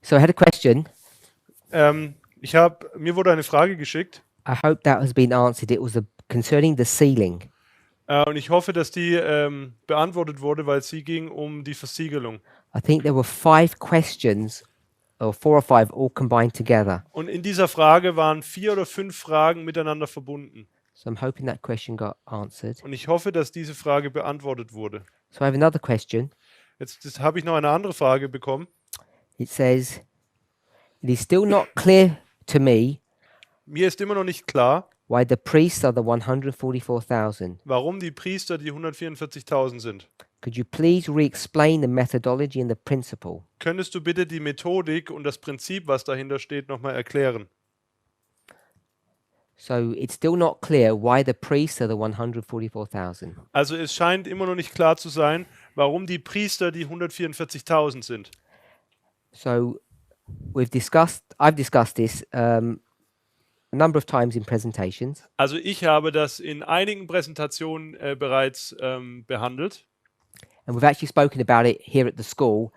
So I had a question. Mir wurde eine Frage geschickt I hope that has been answered. It was concerning the ceiling. und ich hoffe, dass die beantwortet wurde, weil sie ging um die Versiegelung. I think there were 5 questions, or 4 or 5, all combined together. Und in dieser Frage waren 4 oder 5 Fragen miteinander verbunden. So I'm hoping that question got answered. Und ich hoffe, dass diese Frage beantwortet wurde. So I have another question. Jetzt habe ich noch eine andere Frage bekommen. It says, it is still not clear to me Mir ist immer noch nicht klar, why the priests are the 144,000. warum die Priester die 144.000 sind. Could you please re-explain the methodology and the principle? Könntest du bitte die Methodik und das Prinzip, was dahinter steht, nochmal erklären? So it's still not clear why the priests are the 144,000. Also es scheint immer noch nicht klar zu sein, warum die Priester die 144.000 sind. So I've discussed this a number of times in presentations. Also ich habe das in einigen Präsentationen bereits behandelt. And we've actually spoken about it here at the school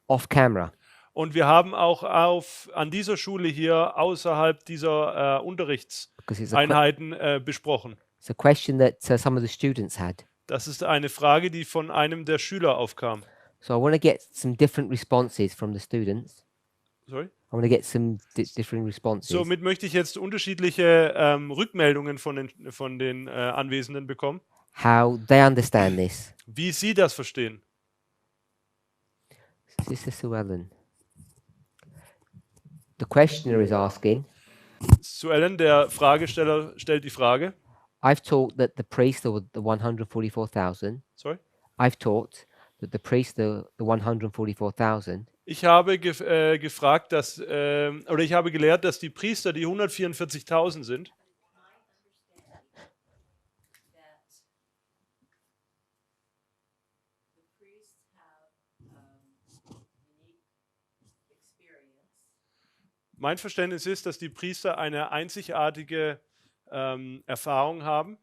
off camera. Und wir haben auch an dieser Schule hier außerhalb dieser Because it's a, Unterrichtseinheiten besprochen. it's a question that some of the students had. Das ist eine Frage, die von einem der Schüler aufkam. So I want to get some different responses from the students. Sorry? I want to get some different responses. Somit möchte ich jetzt unterschiedliche Rückmeldungen von den Anwesenden bekommen, How they understand this. wie sie das verstehen. Sister Sue Ellen. The questioner is asking, Zu Ellen, der Fragesteller, stellt die Frage. I've taught that the priests are the 144,000. Sorry? I've taught that the priests are the 144,000. Ich habe gefragt, oder ich habe gelehrt, dass die Priester die 144.000 sind. Mein Verständnis ist, dass die Priester eine einzigartige Erfahrung haben.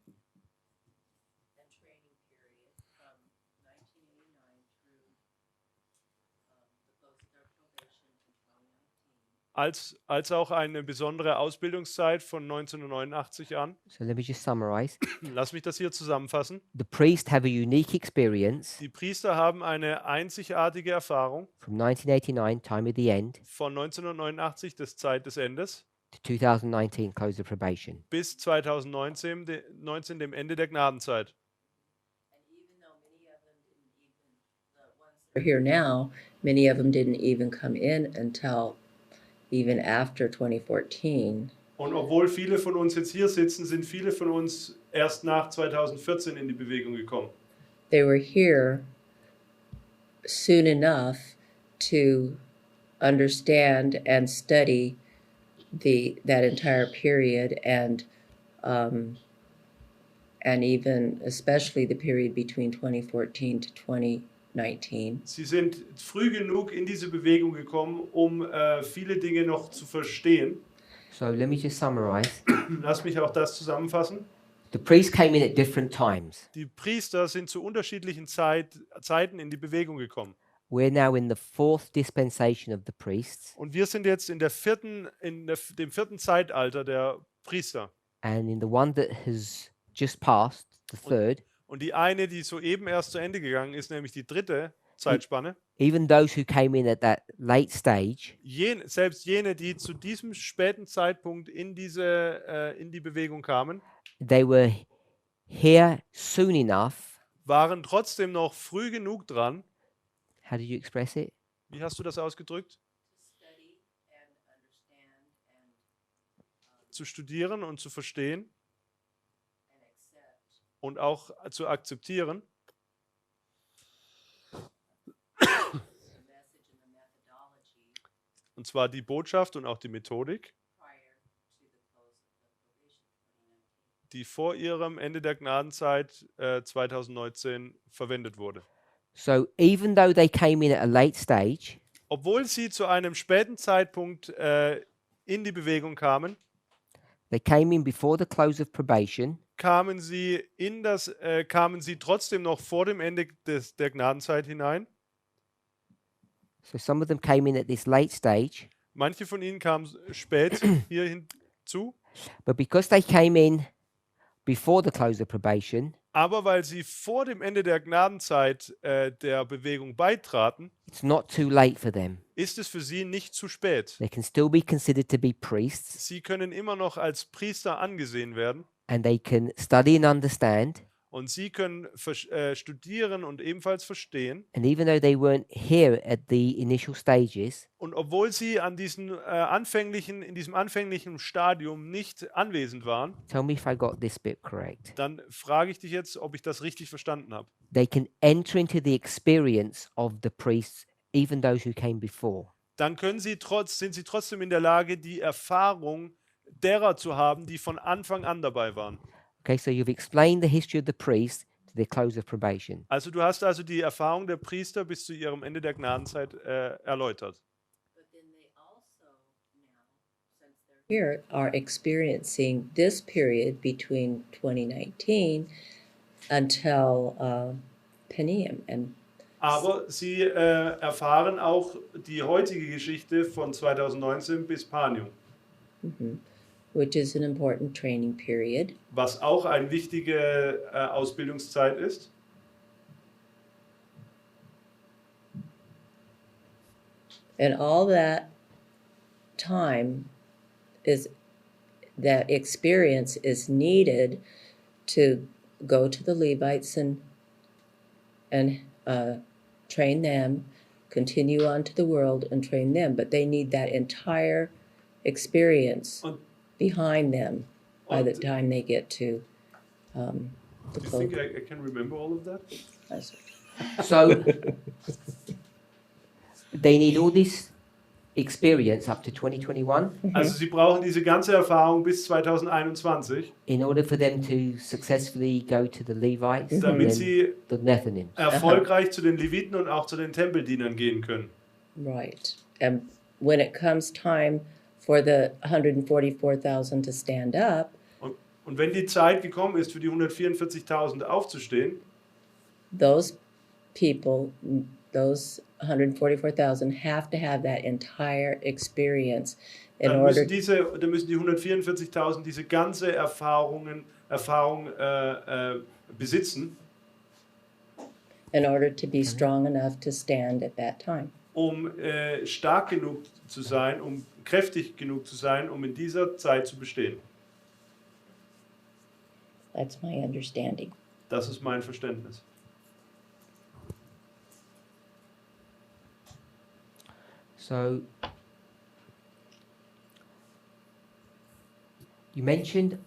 Als auch eine besondere Ausbildungszeit von 1989 an. So let me just summarize. Lass mich das hier zusammenfassen. The priests have a unique experience Die Priester haben eine einzigartige Erfahrung from 1989, time of the end, von 1989, der Zeit des Endes, to 2019, close of probation. bis 2019, dem Ende der Gnadenzeit. Here now, many of them didn't even come in until even after 2014. Und obwohl viele von uns jetzt hier sitzen, sind viele von uns erst nach 2014 in die Bewegung gekommen. They were here soon enough to understand and study that entire period and even especially the period between 2014 to 2019. Sie sind früh genug in diese Bewegung gekommen, um viele Dinge noch zu verstehen. So let me just summarize. Lass mich auch das zusammenfassen. The priests came in at different times. Die Priester sind zu unterschiedlichen Zeiten in die Bewegung gekommen. We're now in the 4th dispensation of the priests. Und wir sind jetzt in dem vierten Zeitalter der Priester. And in the one that has just passed, the 3rd, Und die eine, die soeben erst zu Ende gegangen ist, nämlich die dritte Zeitspanne. even those who came in at that late stage, Selbst jene, die zu diesem späten Zeitpunkt in die Bewegung kamen, they were here soon enough. waren trotzdem noch früh genug dran. How did you express it? Wie hast du das ausgedrückt? Zu studieren und zu verstehen und auch zu akzeptieren. Und zwar die Botschaft und auch die Methodik, die vor ihrem Ende der Gnadenzeit 2019 verwendet wurde. So even though they came in at a late stage, Obwohl sie zu einem späten Zeitpunkt in die Bewegung kamen, they came in before the close of probation, kamen sie trotzdem noch vor dem Ende der Gnadenzeit hinein. So some of them came in at this late stage, Manche von ihnen kamen spät hier hinzu, but because they came in before the close of probation, aber weil sie vor dem Ende der Gnadenzeit der Bewegung beitraten, it's not too late for them. ist es für sie nicht zu spät. They can still be considered to be priests, Sie können immer noch als Priester angesehen werden and they can study and understand. und sie können studieren und ebenfalls verstehen. And even though they weren't here at the initial stages, Und obwohl sie an in diesem anfänglichen Stadium nicht anwesend waren, tell me if I got this bit correct. dann frage ich dich jetzt, ob ich das richtig verstanden habe. They can enter into the experience of the priests, even those who came before. Dann sind sie trotzdem in der Lage, die Erfahrung derer zu haben, die von Anfang an dabei waren. Okay, so you've explained the history of the priest to the close of probation. Also du hast also die Erfahrung der Priester bis zu ihrem Ende der Gnadenzeit erläutert. Here are experiencing this period between 2019 until Penium. And Aber sie erfahren auch die heutige Geschichte von 2019 bis Panium, which is an important training period. was auch eine wichtige Ausbildungszeit ist. And all that time that experience is needed to go to the Levites and train them, continue on to the world and train them. But they need that entire experience behind them by the time they get to the I close. think I can remember all of that. So they need all this experience up to 2021 Also sie brauchen diese ganze Erfahrung bis 2021, in order for them to successfully go to the Levites and damit then sie the Nethinims. erfolgreich zu den Leviten und auch zu den Tempeldienern gehen können. Right. And when it comes time for the 144,000 to stand up, Und wenn die Zeit gekommen ist, für die 144.000 aufzustehen, those people, those 144,000 have to have that entire experience in dann order. müssen die 144.000 diese ganze Erfahrung besitzen, In order to be strong enough to stand at that time. um stark genug zu sein, um kräftig genug zu sein, um in dieser Zeit zu bestehen. That's my understanding. Das ist mein Verständnis. So you mentioned,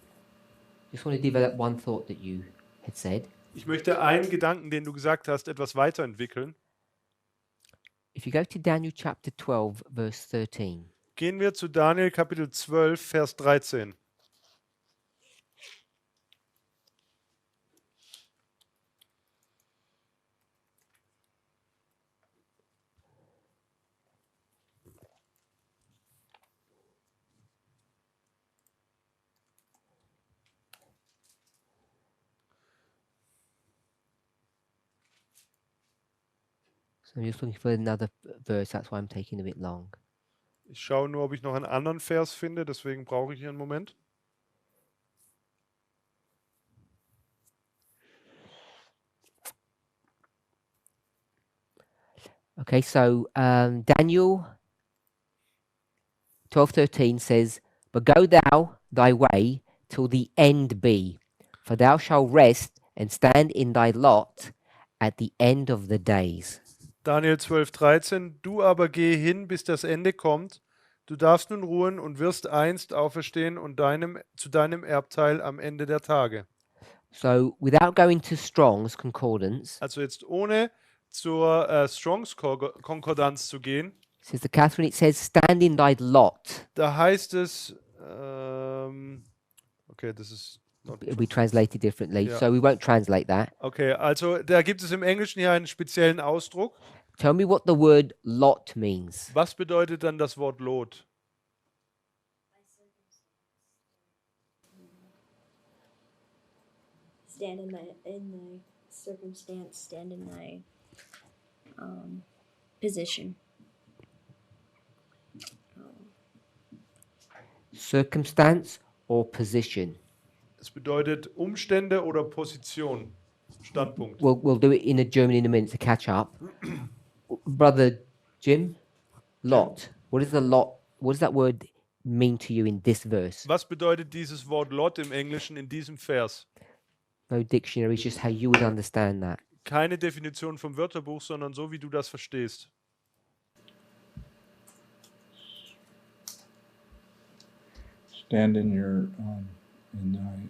just want to develop one thought that you had said. Ich möchte einen Gedanken, den du gesagt hast, etwas weiterentwickeln. If you go to Daniel chapter 12, verse 13, Gehen wir zu Daniel Kapitel 12, Vers 13. so I'm just looking for another verse, that's why I'm taking a bit long. Ich schaue nur, ob ich noch einen anderen Vers finde, deswegen brauche ich hier einen Moment. Okay, so Daniel 12:13 says, "But go thou thy way till the end be, for thou shalt rest and stand in thy lot at the end of the days." Daniel 12, 13. Du aber geh hin, bis das Ende kommt. Du darfst nun ruhen und wirst einst auferstehen und zu deinem Erbteil am Ende der Tage. So without going to Strong's Concordance, Also jetzt ohne zur Strongs Konkordanz zu gehen, Sister Catherine, it says, "Stand in thy lot." da heißt es, okay, das ist It'll be translated differently, Yeah. so we won't translate that. okay, also da gibt es im Englischen hier einen speziellen Ausdruck. Tell me what the word lot means. Was bedeutet dann das Wort Lot? Stand in thy circumstance, stand in thy position. Circumstance or position. Es bedeutet Umstände oder Position. Standpunkt. We'll do it in a German in a minute to catch up. Brother Jim, lot. What is the lot? What does that word mean to you in this verse? Was bedeutet dieses Wort Lot im Englischen in diesem Vers? No dictionary, it's just how you would understand that. Keine Definition vom Wörterbuch, sondern so, wie du das verstehst. Stand in your in thy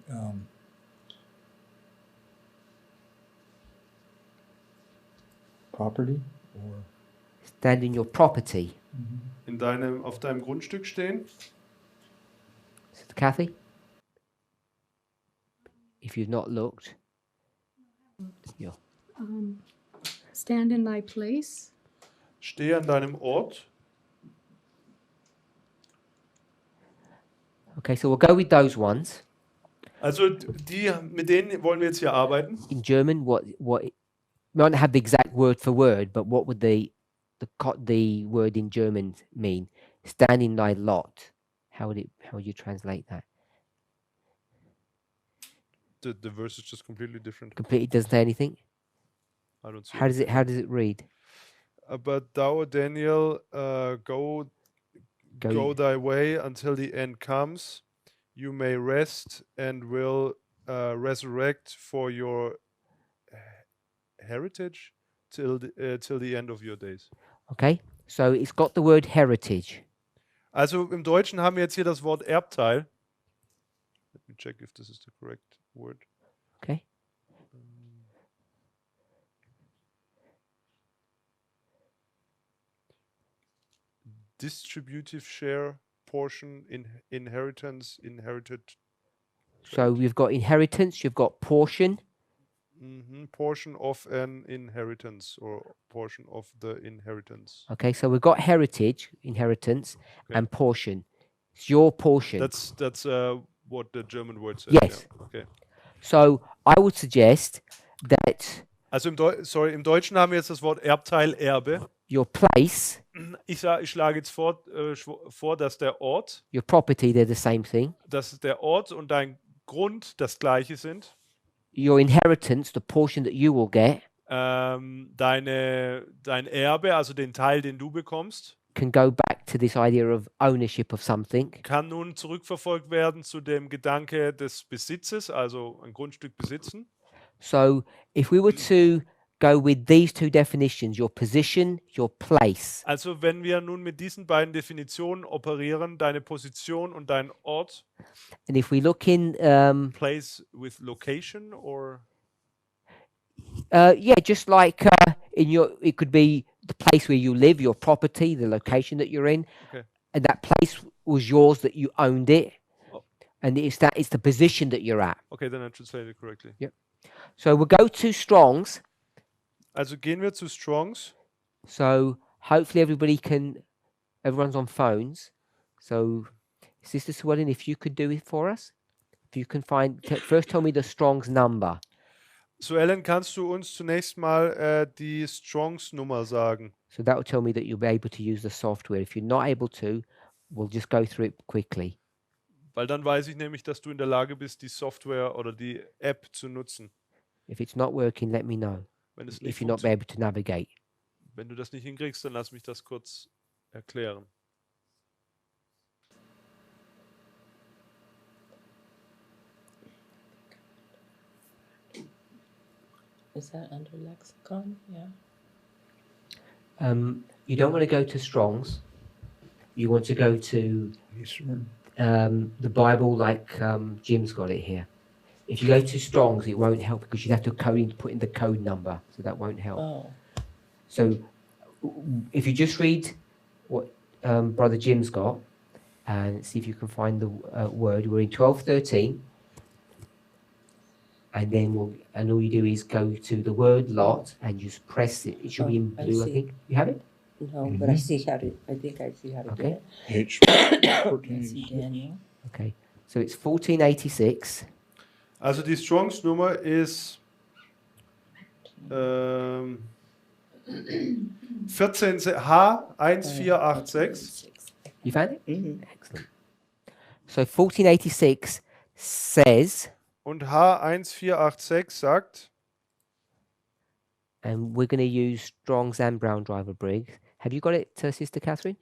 property or Stand in your property. Auf deinem Grundstück stehen. Sister Kathy? If you've not looked. Yeah. Stand in thy place. Stehe an deinem Ort. Okay, so we'll go with those ones. Also mit denen wollen wir jetzt hier arbeiten. In German, what we might not have the exact word for word, but what would the word in German mean? Stand in thy lot. How would you translate that? The verse is just completely different. Completely doesn't say anything. I don't see How does it read? But thou, Daniel, go thy way until the end comes. You may rest and will resurrect for your heritage till the end of your days. Okay, so it's got the word heritage. Also im Deutschen haben wir jetzt hier das Wort Erbteil. Let me check if this is the correct word. Okay. Distributive share, portion, inheritance, inherited. So you've got inheritance, you've got portion. Portion of an inheritance or portion of the inheritance. Okay, so we've got heritage, inheritance, and portion. It's your portion. That's what the German word says. Yes. Yeah. Okay. So I would suggest that Also im Deutschen haben wir jetzt das Wort Erbteil, Erbe. your place, Ich schlage jetzt vor, dass der Ort, your property, they're the same thing. dass der Ort und dein Grund das gleiche sind. Your inheritance, the portion that you will get, Dein Erbe, also den Teil, den du bekommst, can go back to this idea of ownership of something. kann nun zurückverfolgt werden zu dem Gedanke des Besitzes, also ein Grundstück besitzen. So if we were to go with these two definitions, your position, your place, Also wenn wir nun mit diesen beiden Definitionen operieren, deine Position und dein Ort, and if we look in, place with location or yeah, just like it could be the place where you live, your property, the location that you're in, Okay. and that place was yours, that you owned it, Oh. and it's the position that you're at. Okay, then I translate it correctly. Yep. So we'll go to Strong's. Also gehen wir zu Strongs. So hopefully everyone's on phones. So Sister Swellen, if you could do it for us, if you can first tell me the Strong's number. So Ellen, kannst du uns zunächst mal die Strongs Nummer sagen? So that will tell me that you'll be able to use the software. If you're not able to, we'll just go through it quickly. Weil dann weiß ich nämlich, dass du in der Lage bist, die Software oder die App zu nutzen. If it's not working, let me know. Wenn es nicht If you're not able to navigate. Wenn du das nicht hinkriegst, dann lass mich das kurz erklären. Is that under lexicon? Yeah. You don't want to go to Strong's. You want to go to the Bible, like Jim's got it here. If you go to Strong's, it won't help because you'd have to put in the code number, so that won't help. Oh. So if you just read what Brother Jim's got and see if you can find the word. We're in 1213, and then all you do is go to the word lot and just press it. It should be in I blue, I see. think. You have it? No, but I see how to. I think I see how to Okay. do it. H I 14. see Daniel. Okay. So it's 1486. Also die Strongs Nummer ist 14 H1486. You found it? Mhm. Excellent. So 1486 says, Und H1486 sagt, and we're going to use Strong's and Brown Driver Briggs. Have you got it, Sister Catherine?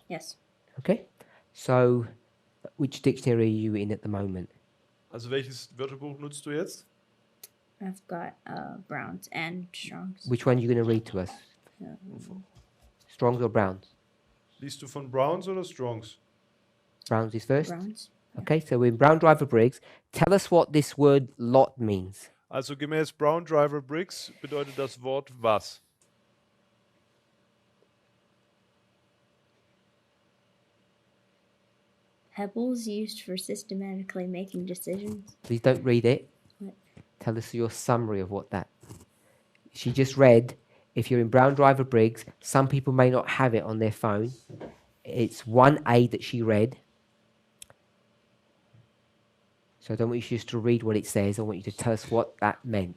Yes. Okay. So which dictionary are you in at the moment? also welches Wörterbuch nutzt du jetzt? I've got Browns and Strongs. Which one are you going to read to us? Strong's or Brown's? Liest du von Browns oder Strongs? Brown's is first. Browns. Okay, so we're in Brown Driver Briggs. Tell us what this word lot means. Also gemäß Brown Driver Briggs bedeutet das Wort was? Pebbles used for systematically making decisions. Please don't read it. What? Tell us your summary of what that. She just read, if you're in Brown Driver Briggs, some people may not have it on their phone. It's 1A that she read. So I don't want you just to read what it says. I want you to tell us what that meant.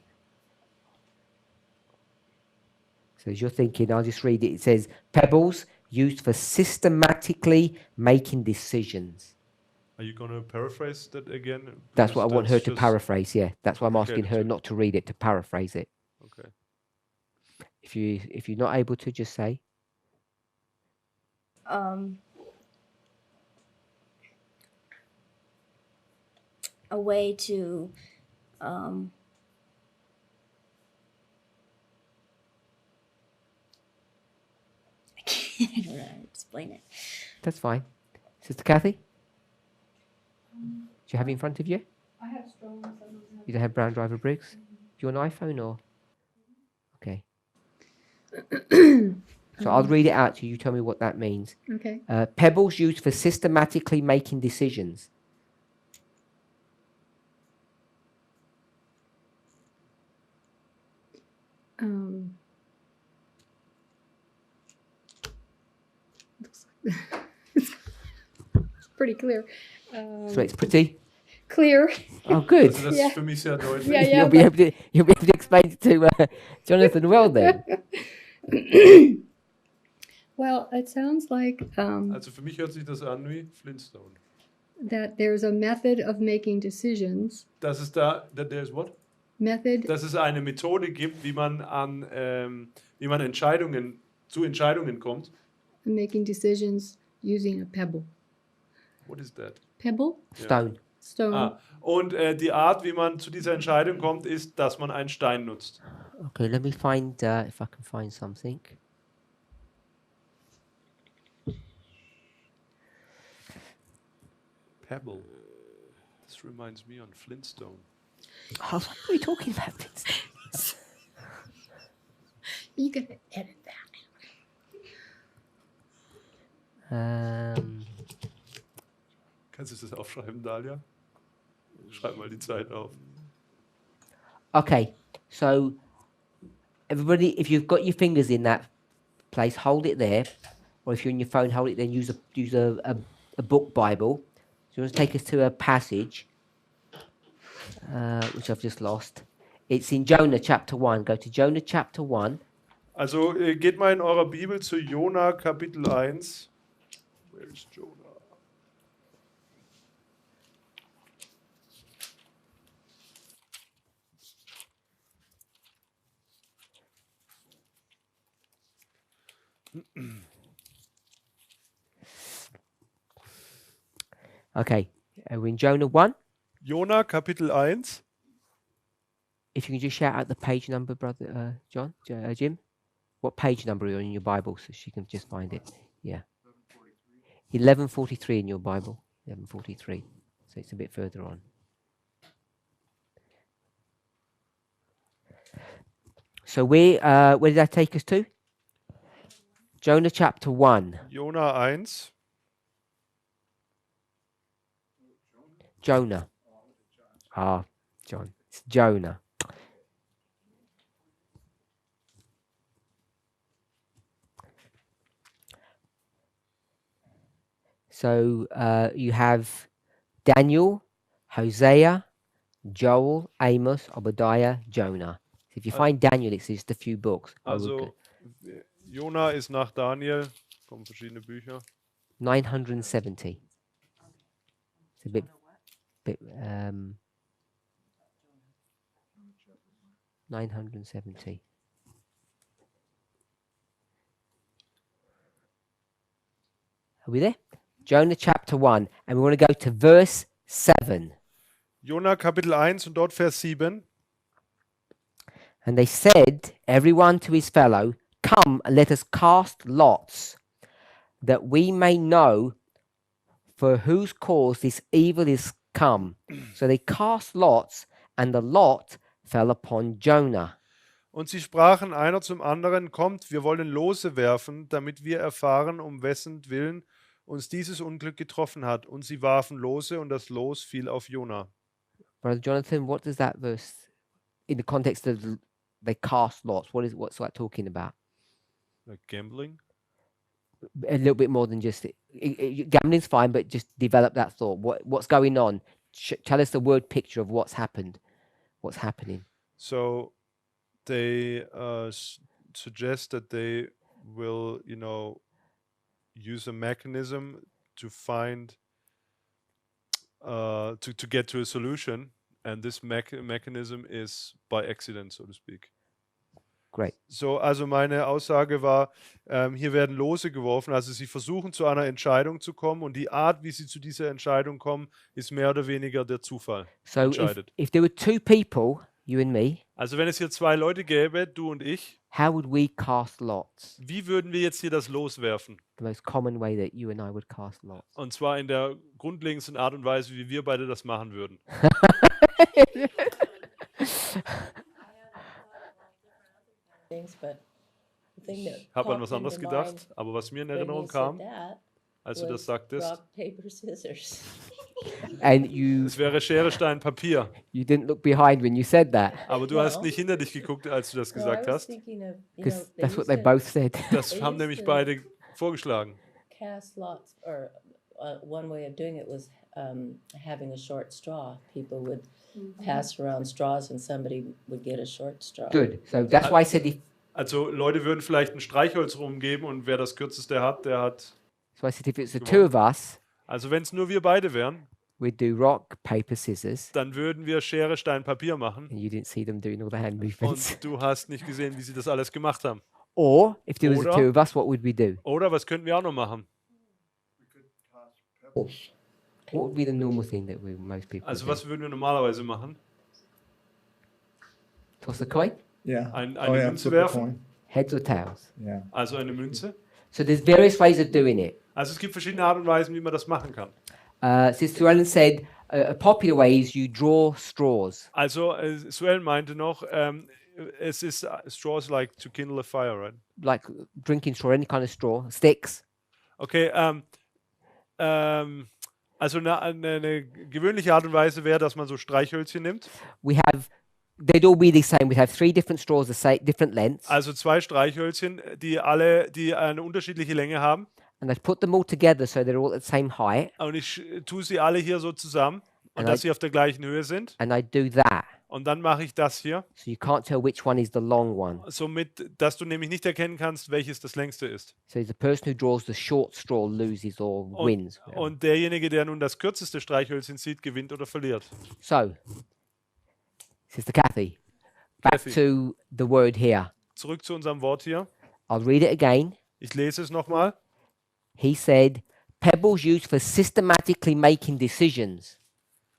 So as you're thinking, I'll just read it. It says, pebbles used for systematically making decisions. Are you going to paraphrase that again? That's what I want her That's to just- paraphrase, yeah. That's why I'm Okay, asking her to- not to read it, to paraphrase it. Okay. If you're not able to, just say. A way to I don't know how to explain it. That's fine. Sister Kathy? Do you have it in front of you? I have Strong's. You don't have Brown Driver Briggs? You on iPhone or? Okay. So I'll read it out to you. You tell me what that means. Okay. Pebbles used for systematically making decisions. It's pretty clear. So it's pretty. Clear. Oh, good. Also das Ja. ist für mich sehr deutlich. Ja, ja. You'll be able to explain it to Jonathan well then. Well, it sounds like Also für mich hört sich das an wie Flintstone. that there's a method of making decisions. Dass es da, there's what? Method. Dass es eine Methode gibt, wie man zu Entscheidungen kommt. Making decisions using a pebble. What is that? Pebble? Stone. Stone. Und die Art, wie man zu dieser Entscheidung kommt, ist, dass man einen Stein nutzt. Okay, let me find if I can find something. Pebble. This reminds me on Flintstone. Oh, what are we talking about? You can edit that. Kannst du das aufschreiben, Dalia? Schreib mal die Zeit auf. Okay, so everybody, if you've got your fingers in that place, hold it there, or if you're on your phone, hold it. Then use a book Bible. So you want to take us to a passage, which I've just lost. It's in Jonah chapter 1. Go to Jonah chapter 1. Also geht mal in eurer Bibel zu Jona Kapitel 1. Where is Jonah? Okay, we're in Jonah 1. Jona Kapitel 1. If you can just shout out the page number, brother Jim. What page number are you on in your Bible, so she can just find it? Yeah. 1143 in your Bible. 1143. So it's a bit further on. So where did that take us to? Jonah chapter 1. Jona 1. Jonah. John. It's Jonah. So you have Daniel, Hosea, Joel, Amos, Obadiah, Jonah. So if you find Daniel, it's just a few books. I would Also, go. Jona ist nach Daniel, kommen verschiedene Bücher. 970. It's a bit 970. Are we there? Jonah chapter 1, and we want to go to verse 7. Jona Kapitel 1 und dort Vers 7. And they said, everyone to his fellow, come and let us cast lots, that we may know for whose cause this evil is come. So they cast lots, and the lot fell upon Jonah. Und sie sprachen einer zum anderen, kommt, wir wollen Lose werfen, damit wir erfahren, um wessen Willen uns dieses Unglück getroffen hat. Und sie warfen Lose, und das Los fiel auf Jona. Brother Jonathan, what does that verse, in the context of they cast lots, what's that talking about? Like gambling? A little bit more than just gambling's fine, but just develop that thought. What's going on? Tell us the word picture of what's happened, what's happening. So they suggest that they will, use a mechanism to find, to get to a solution, and this mechanism is by accident, so to speak. Great. So, also meine Aussage war, hier werden Lose geworfen, also sie versuchen zu einer Entscheidung zu kommen, und die Art, wie sie zu dieser Entscheidung kommen, ist mehr oder weniger der Zufall So entscheidet. if there were two people, you and me, Also wenn es hier zwei Leute gäbe, du und ich, how would we cast lots? wie würden wir jetzt hier das Los werfen? The most common way that you and I would cast lots. Und zwar in der grundlegendsten Art und Weise, wie wir beide das machen würden. Things, but the thing that Ich habe an popped was anderes into gedacht, mind aber was mir in when Erinnerung you kam, said that als du das was sagtest, rock, paper, scissors. And you es wäre Schere, Stein, Papier. didn't look behind when you said that, Aber du Ja. hast nicht hinter dich geguckt, als du das No, I gesagt was hast. thinking of, because they that's what used they to both said. Das They haben used nämlich to- beide vorgeschlagen. cast lots, or one way of doing it was having a short straw. People would pass around straws, and somebody would get a short straw. Good. So that's why I said Also Leute würden vielleicht ein Streichholz rumgeben, und wer das kürzeste hat, der hat. so I said if it's the two of us, Also wenn es nur wir beide wären, we'd do rock, paper, scissors, dann würden wir Schere, Stein, Papier machen. and you didn't see them doing all the hand movements. Und du hast nicht gesehen, wie sie das alles gemacht haben. Or if there was the Oder- two of us, what would we do? Oder was könnten wir auch noch machen? What would be the normal thing that most people Also do? was würden wir normalerweise machen? Toss a coin, Yeah. Eine Oh, yeah, Münze flip a werfen? coin. heads or tails. Yeah. Also eine Münze? So there's various ways of doing it. Also es gibt verschiedene Arten und Weisen, wie man das machen kann. Sister Ellen said a popular way is you draw straws. Also Suel meinte noch, es ist straws like to kindle a fire, right? Like drinking straw, any kind of straw, sticks. Okay, also eine gewöhnliche Art und Weise wäre, dass man so Streichhölzchen nimmt. They'd all be the same. We'd have 3 different straws, the same, different lengths, Also 2 Streichhölzchen, die eine unterschiedliche Länge haben. and I'd put them all together so they're all at the same height, Und ich tue sie alle hier so zusammen, und And dass I- sie auf der gleichen Höhe sind. and I'd do that. Und dann mache ich das hier, So you can't tell which one is the long one. somit, dass du nämlich nicht erkennen kannst, welches das längste ist. So the person who draws the short straw loses or wins. Und derjenige, der nun das kürzeste Streichhölzchen sieht, gewinnt oder verliert. So, Sister Kathy, back Kathy. to the word here. Zurück zu unserem Wort hier. I'll read it again. Ich lese es nochmal. He said, pebbles used for systematically making decisions.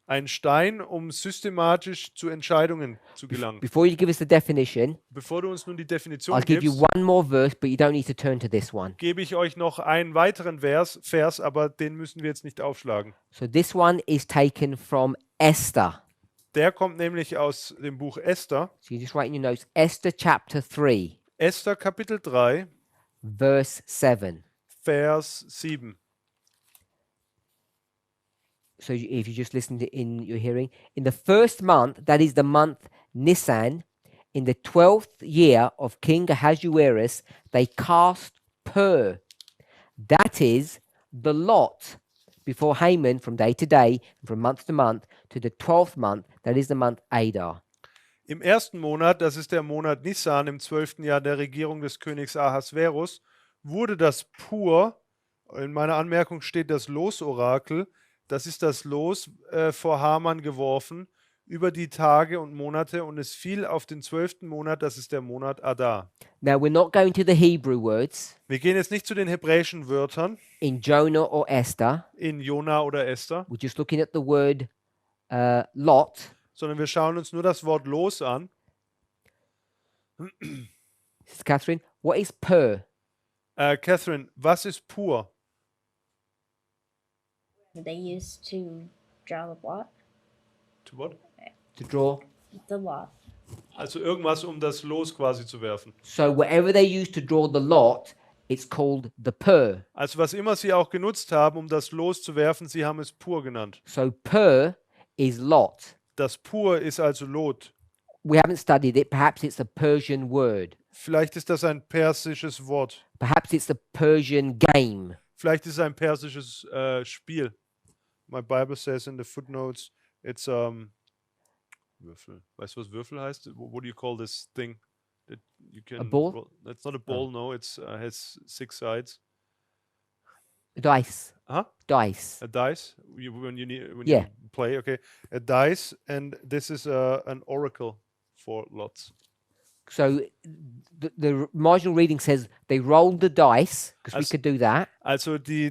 Ein Stein, um systematisch zu Entscheidungen zu gelangen. Before you give us the definition, Bevor du uns nun die Definition I'll give you gibst, one more verse, but you don't need to turn to this one. gebe ich euch noch einen weiteren Vers, aber den müssen wir jetzt nicht aufschlagen. So this one is taken from Esther. Der kommt nämlich aus dem Buch Esther. So you just write in your notes, Esther chapter 3, Esther Kapitel 3, verse 7. Vers 7. So if you just listen to in your hearing, in the first month, that is the month Nisan, in the 12th year of King Ahasuerus, they cast pur. That is the lot before Haman from day to day, and from month to month, to the 12th month, that is the month Adar. Im ersten Monat, das ist der Monat Nisan, im 12. Jahr der Regierung des Königs Ahasverus, wurde das Pur, in meiner Anmerkung steht das Losorakel, das ist das Los vor Haman geworfen über die Tage und Monate und es fiel auf den 12. Monat, das ist der Monat Adar. Now, we're not going to the Hebrew words Wir gehen jetzt nicht zu den hebräischen Wörtern in Jonah or Esther. in Jona oder Esther, We're just looking at the word lot. sondern wir schauen uns nur das Wort Los an. Sister Catherine, what is per? Catherine, was ist Pur? They used to draw the lot. To what? To draw. The lot. Also irgendwas, um das Los quasi zu werfen. So whatever they use to draw the lot, it's called the per. Also was immer sie auch genutzt haben, um das Los zu werfen, sie haben es Pur genannt. So per is lot. Das Pur ist also Lot. We haven't studied it. Perhaps it's a Persian word. Vielleicht ist das ein persisches Wort. Perhaps it's a Persian game. Vielleicht ist es ein persisches Spiel. My Bible says in the footnotes, it's Würfel. Weißt du, was Würfel heißt? What do you call this thing? That you can A ball? roll? It's not a ball, no. It's has 6 sides. Dice. Huh? Dice. A dice. When you Yeah. play, okay. A dice, and this is an oracle for lots. So the marginal reading says they rolled the dice, because we As- could do that, Also die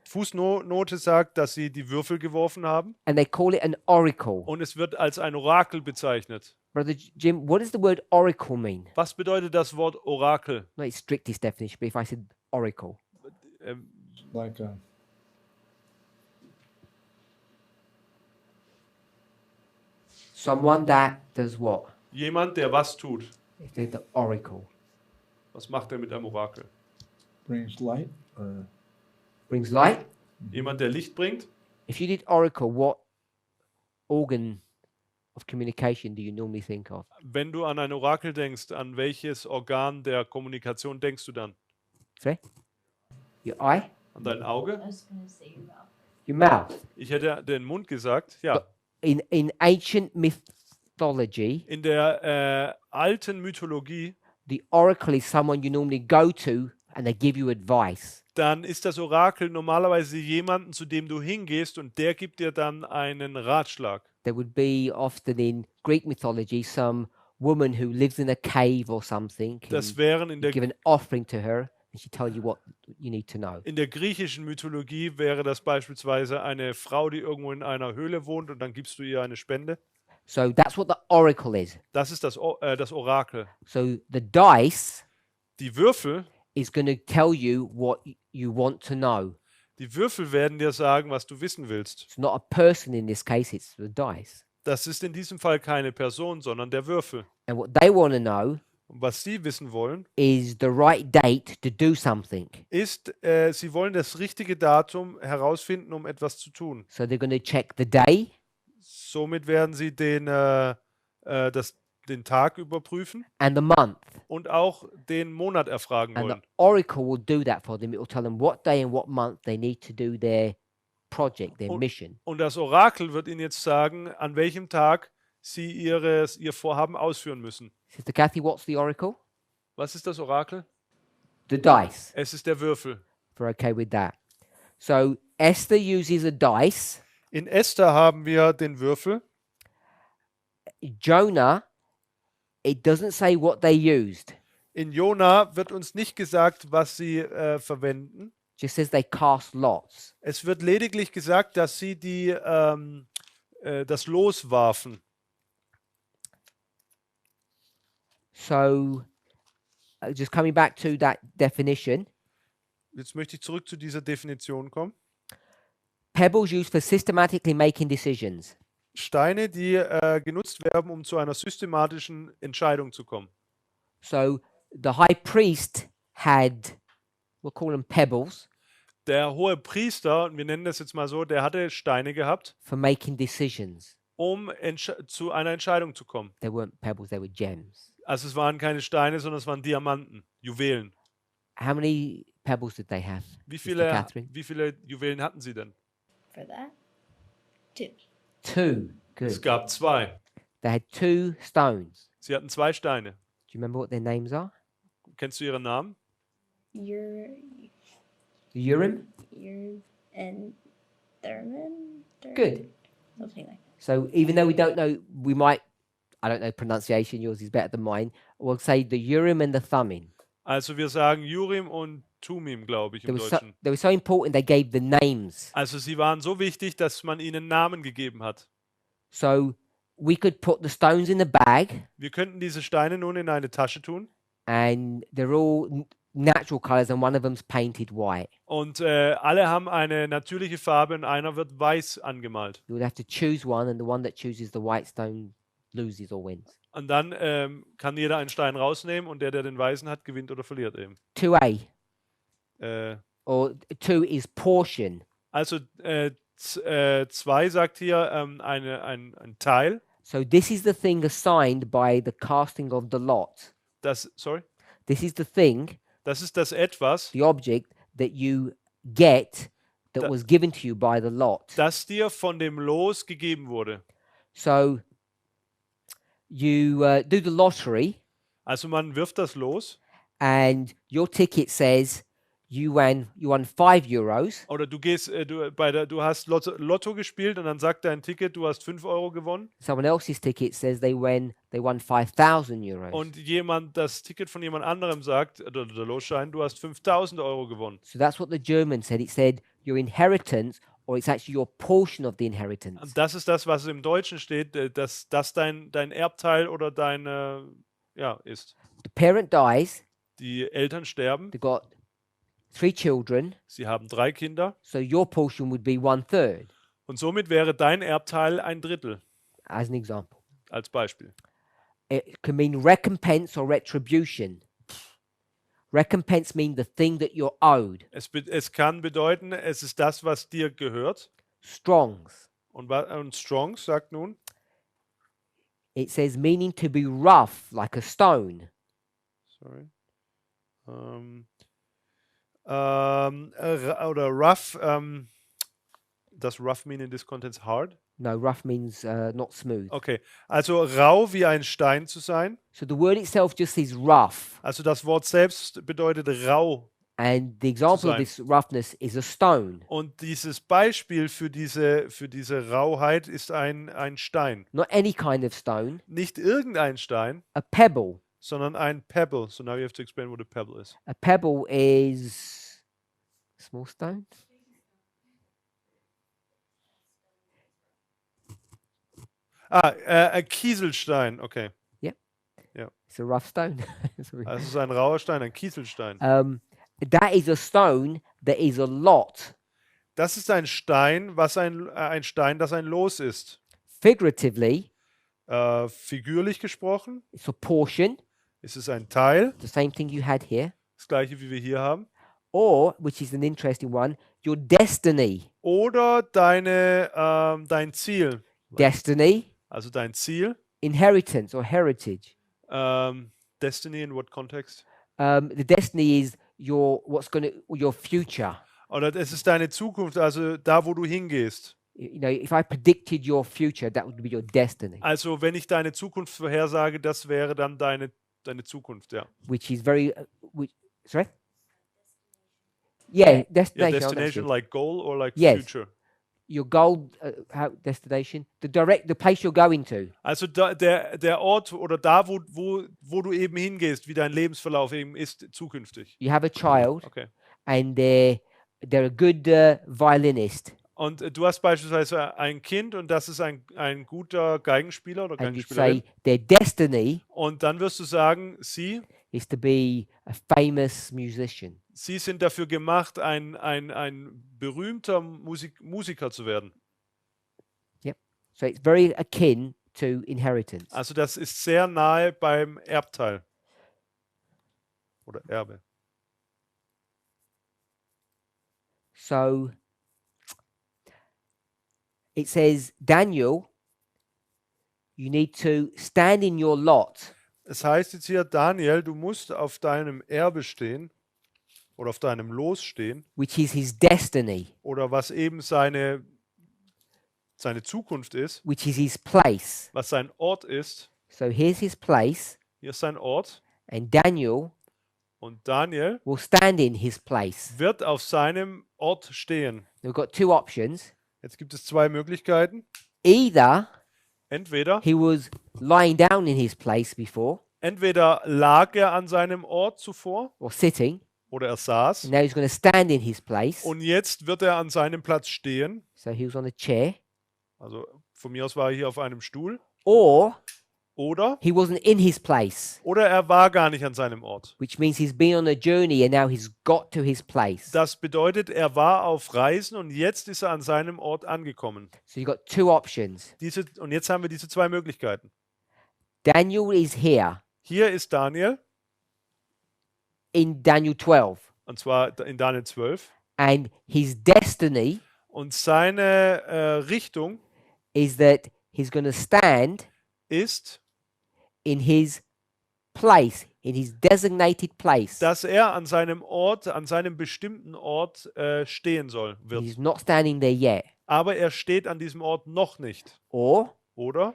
Fußnote sagt, dass sie die Würfel geworfen haben and they call it an oracle. und es wird als ein Orakel bezeichnet. Brother Jim, what does the word oracle mean? Was bedeutet das Wort Orakel? Not its strictest definition, but if I said oracle. Ähm, Like a, Someone that does what? Jemand, der was tut. If they're the oracle. Was macht er mit einem Orakel? brings light or Brings light. Jemand, der Licht bringt. If you did oracle, what organ of communication do you normally think of? Wenn du an ein Orakel denkst, an welches Organ der Kommunikation denkst du dann? Sorry? Your eye? An dein Auge? I was gonna say your mouth. Your mouth. Ich hätte den Mund gesagt. Ja. In ancient mythology, In der alten Mythologie, the oracle is someone you normally go to and they give you advice. dann ist das Orakel normalerweise jemanden, zu dem du hingehst und der gibt dir dann einen Ratschlag. There would be often in Greek mythology some woman who lives in a cave or something. Das And wären in you der, give an offering to her and she tells you what you need to know. in der griechischen Mythologie wäre das beispielsweise eine Frau, die irgendwo in einer Höhle wohnt und dann gibst du ihr eine Spende. So that's what the oracle is. Das ist das Orakel. So the dice Die Würfel, is going to tell you what you want to know. die Würfel werden dir sagen, was du wissen willst. It's not a person in this case, it's the dice. Das ist in diesem Fall keine Person, sondern der Würfel. And what they want to know Und was sie wissen wollen, is the right date to do something. ist, sie wollen das richtige Datum herausfinden, um etwas zu tun. So they're going to check the day, Somit werden sie den Tag überprüfen and the month. und auch den Monat erfragen And the wollen. oracle will do that for them. It will tell them what day and what month they need to do their project, their Und- mission. Und das Orakel wird ihnen jetzt sagen, an welchem Tag sie ihr Vorhaben ausführen müssen. Sister Kathy, what's the oracle? Was ist das Orakel? The dice. Es ist der Würfel. If we're okay with that. So Esther uses a dice. In Esther haben wir den Würfel. Jonah, it doesn't say what they used. In Jona wird uns nicht gesagt, was sie verwenden. Just says they cast lots. Es wird lediglich gesagt, dass sie das Los warfen. So just coming back to that definition, Jetzt möchte ich zurück zu dieser Definition kommen. pebbles used for systematically making decisions. Steine, die genutzt werden, um zu einer systematischen Entscheidung zu kommen. So the high priest had, we'll call them pebbles, Der hohe Priester, und wir nennen das jetzt mal so, der hatte Steine gehabt, for making decisions. um zu einer Entscheidung zu kommen. They weren't pebbles, they were gems. Also es waren keine Steine, sondern es waren Diamanten, Juwelen. How many pebbles did they have? Wie Sister Catherine? viele Juwelen hatten sie denn? For that? 2. 2. Es Good. gab 2. They had 2 stones. Sie hatten 2 Steine. Do you remember what their names are? Kennst du ihre Namen? The Urim? And Thurman? Good. Something like that. So even though we don't know, we might, I don't know pronunciation, yours is better than mine, we'll say the Urim and the Thummim. Also wir sagen Urim und Tumim, glaube ich, im Deutschen. They were so important they gave the names. Also sie waren so wichtig, dass man ihnen Namen gegeben hat. So we could put the stones in the bag Wir könnten diese Steine nun in eine Tasche tun. and they're all natural colors and one of them's painted white. Und alle haben eine natürliche Farbe und einer wird weiß angemalt. You would have to choose one and the one that chooses the white stone loses or wins. Und dann kann jeder einen Stein rausnehmen und der den weißen hat, gewinnt oder verliert eben. 2A Äh, or 2 is portion. also 2 sagt hier ein Teil. So this is the thing assigned by the casting of the lot. Sorry? This is the thing, Das ist das Etwas, the object that you get that Da- was given to you by the lot. das dir von dem Los gegeben wurde. So you do the lottery Also man wirft das Los and your ticket says you won €5. oder du gehst, du hast Lotto gespielt und dann sagt dein Ticket, du hast 5 Euro gewonnen Someone else's ticket says they won €5,000. und das Ticket von jemand anderem sagt, oder der Losschein, du hast 5.000 Euro gewonnen. So that's what the German said. It said your inheritance, or it's actually your portion of the inheritance. Und das ist das, was im Deutschen steht, dass das dein Erbteil oder ist. The parent dies. Die Eltern sterben, They've got 3 children. sie haben 3 Kinder So your portion would be 1/3, und somit wäre dein Erbteil 1/3 as an example. als Beispiel. It can mean recompense or retribution. Recompense means the thing that you're owed. Es kann bedeuten, es ist das, was dir gehört. Strongs. Und Strongs sagt nun, It says meaning to be rough, like a stone. sorry, oder rough, does rough mean in this context hard? No, rough means not smooth. Okay, also rau wie ein Stein zu sein. So the word itself just says rough. Also das Wort selbst bedeutet rau. And the example of sein. this roughness is a stone. Und dieses Beispiel für diese Rauheit ist ein Stein. Not any kind of stone, Nicht irgendein Stein, a pebble. sondern ein Pebble. So now you have to explain what a pebble is. A pebble is a small stone. Ein Kieselstein, okay. It's a rough stone. Sorry. Also es ist ein rauer Stein, ein Kieselstein. That is a stone that is a lot. Das ist ein Stein, ein Stein, das ein Los ist. Figuratively, Figürlich gesprochen it's a portion, ist es ein Teil, the same thing you had here. das gleiche wie wir hier haben. Or, which is an interesting one, your destiny. Oder dein Ziel. Destiny, Also dein Ziel. inheritance or heritage. Destiny in what context? The destiny is your future. Oder es ist deine Zukunft, also da, wo du hingehst. You know, if I predicted your future, that would be your destiny, Also wenn ich deine Zukunft vorhersage, das wäre dann deine Zukunft, ja. which is very, sorry? Yeah, Your destination. oh, that's destination good. like goal or like Yes. future? Your goal, destination, the place you're going to. Also der Ort oder da, wo du eben hingehst, wie dein Lebensverlauf eben ist, zukünftig. You have a child, Okay. and they're a good violinist, Und du hast beispielsweise ein Kind und das ist ein guter Geigenspieler oder and you'd Geigenspielerin. say their destiny Und dann wirst du sagen, sie is to be a famous musician. sind dafür gemacht, ein berühmter Musiker zu werden. So it's very akin to inheritance. Also das ist sehr nahe beim Erbteil. Oder Erbe. So it says, Daniel, you need to stand in your lot. Es heißt jetzt hier, Daniel, du musst auf deinem Erbe stehen oder auf deinem Los stehen Which is his destiny. oder was eben seine seine Zukunft ist, which is his place. was sein Ort ist. So here's his place, Hier ist sein Ort. and Daniel Und Daniel will stand in his place. wird auf seinem Ort stehen. We've got two options. Jetzt gibt es zwei Möglichkeiten. Either Entweder he was lying down in his place before, lag er an seinem Ort zuvor or sitting, oder er saß. and now he's going to stand in his place. Und jetzt wird er an seinem Platz stehen. So he was on a chair. Also von mir aus war er hier auf einem Stuhl. Or Oder he wasn't in his place, er war gar nicht an seinem Ort. which means he's been on a journey and now he's got to his place. Das bedeutet, er war auf Reisen und jetzt ist er an seinem Ort angekommen. So you've got two options. Und jetzt haben wir diese zwei Möglichkeiten. Daniel is here Hier ist Daniel, in Daniel 12, und zwar in Daniel 12. and his destiny Und seine Richtung is that he's going to stand ist, in his place, in his designated place. dass er an seinem Ort, an seinem bestimmten Ort stehen wird. He's not standing there yet. Aber er steht an diesem Ort noch nicht. Or Oder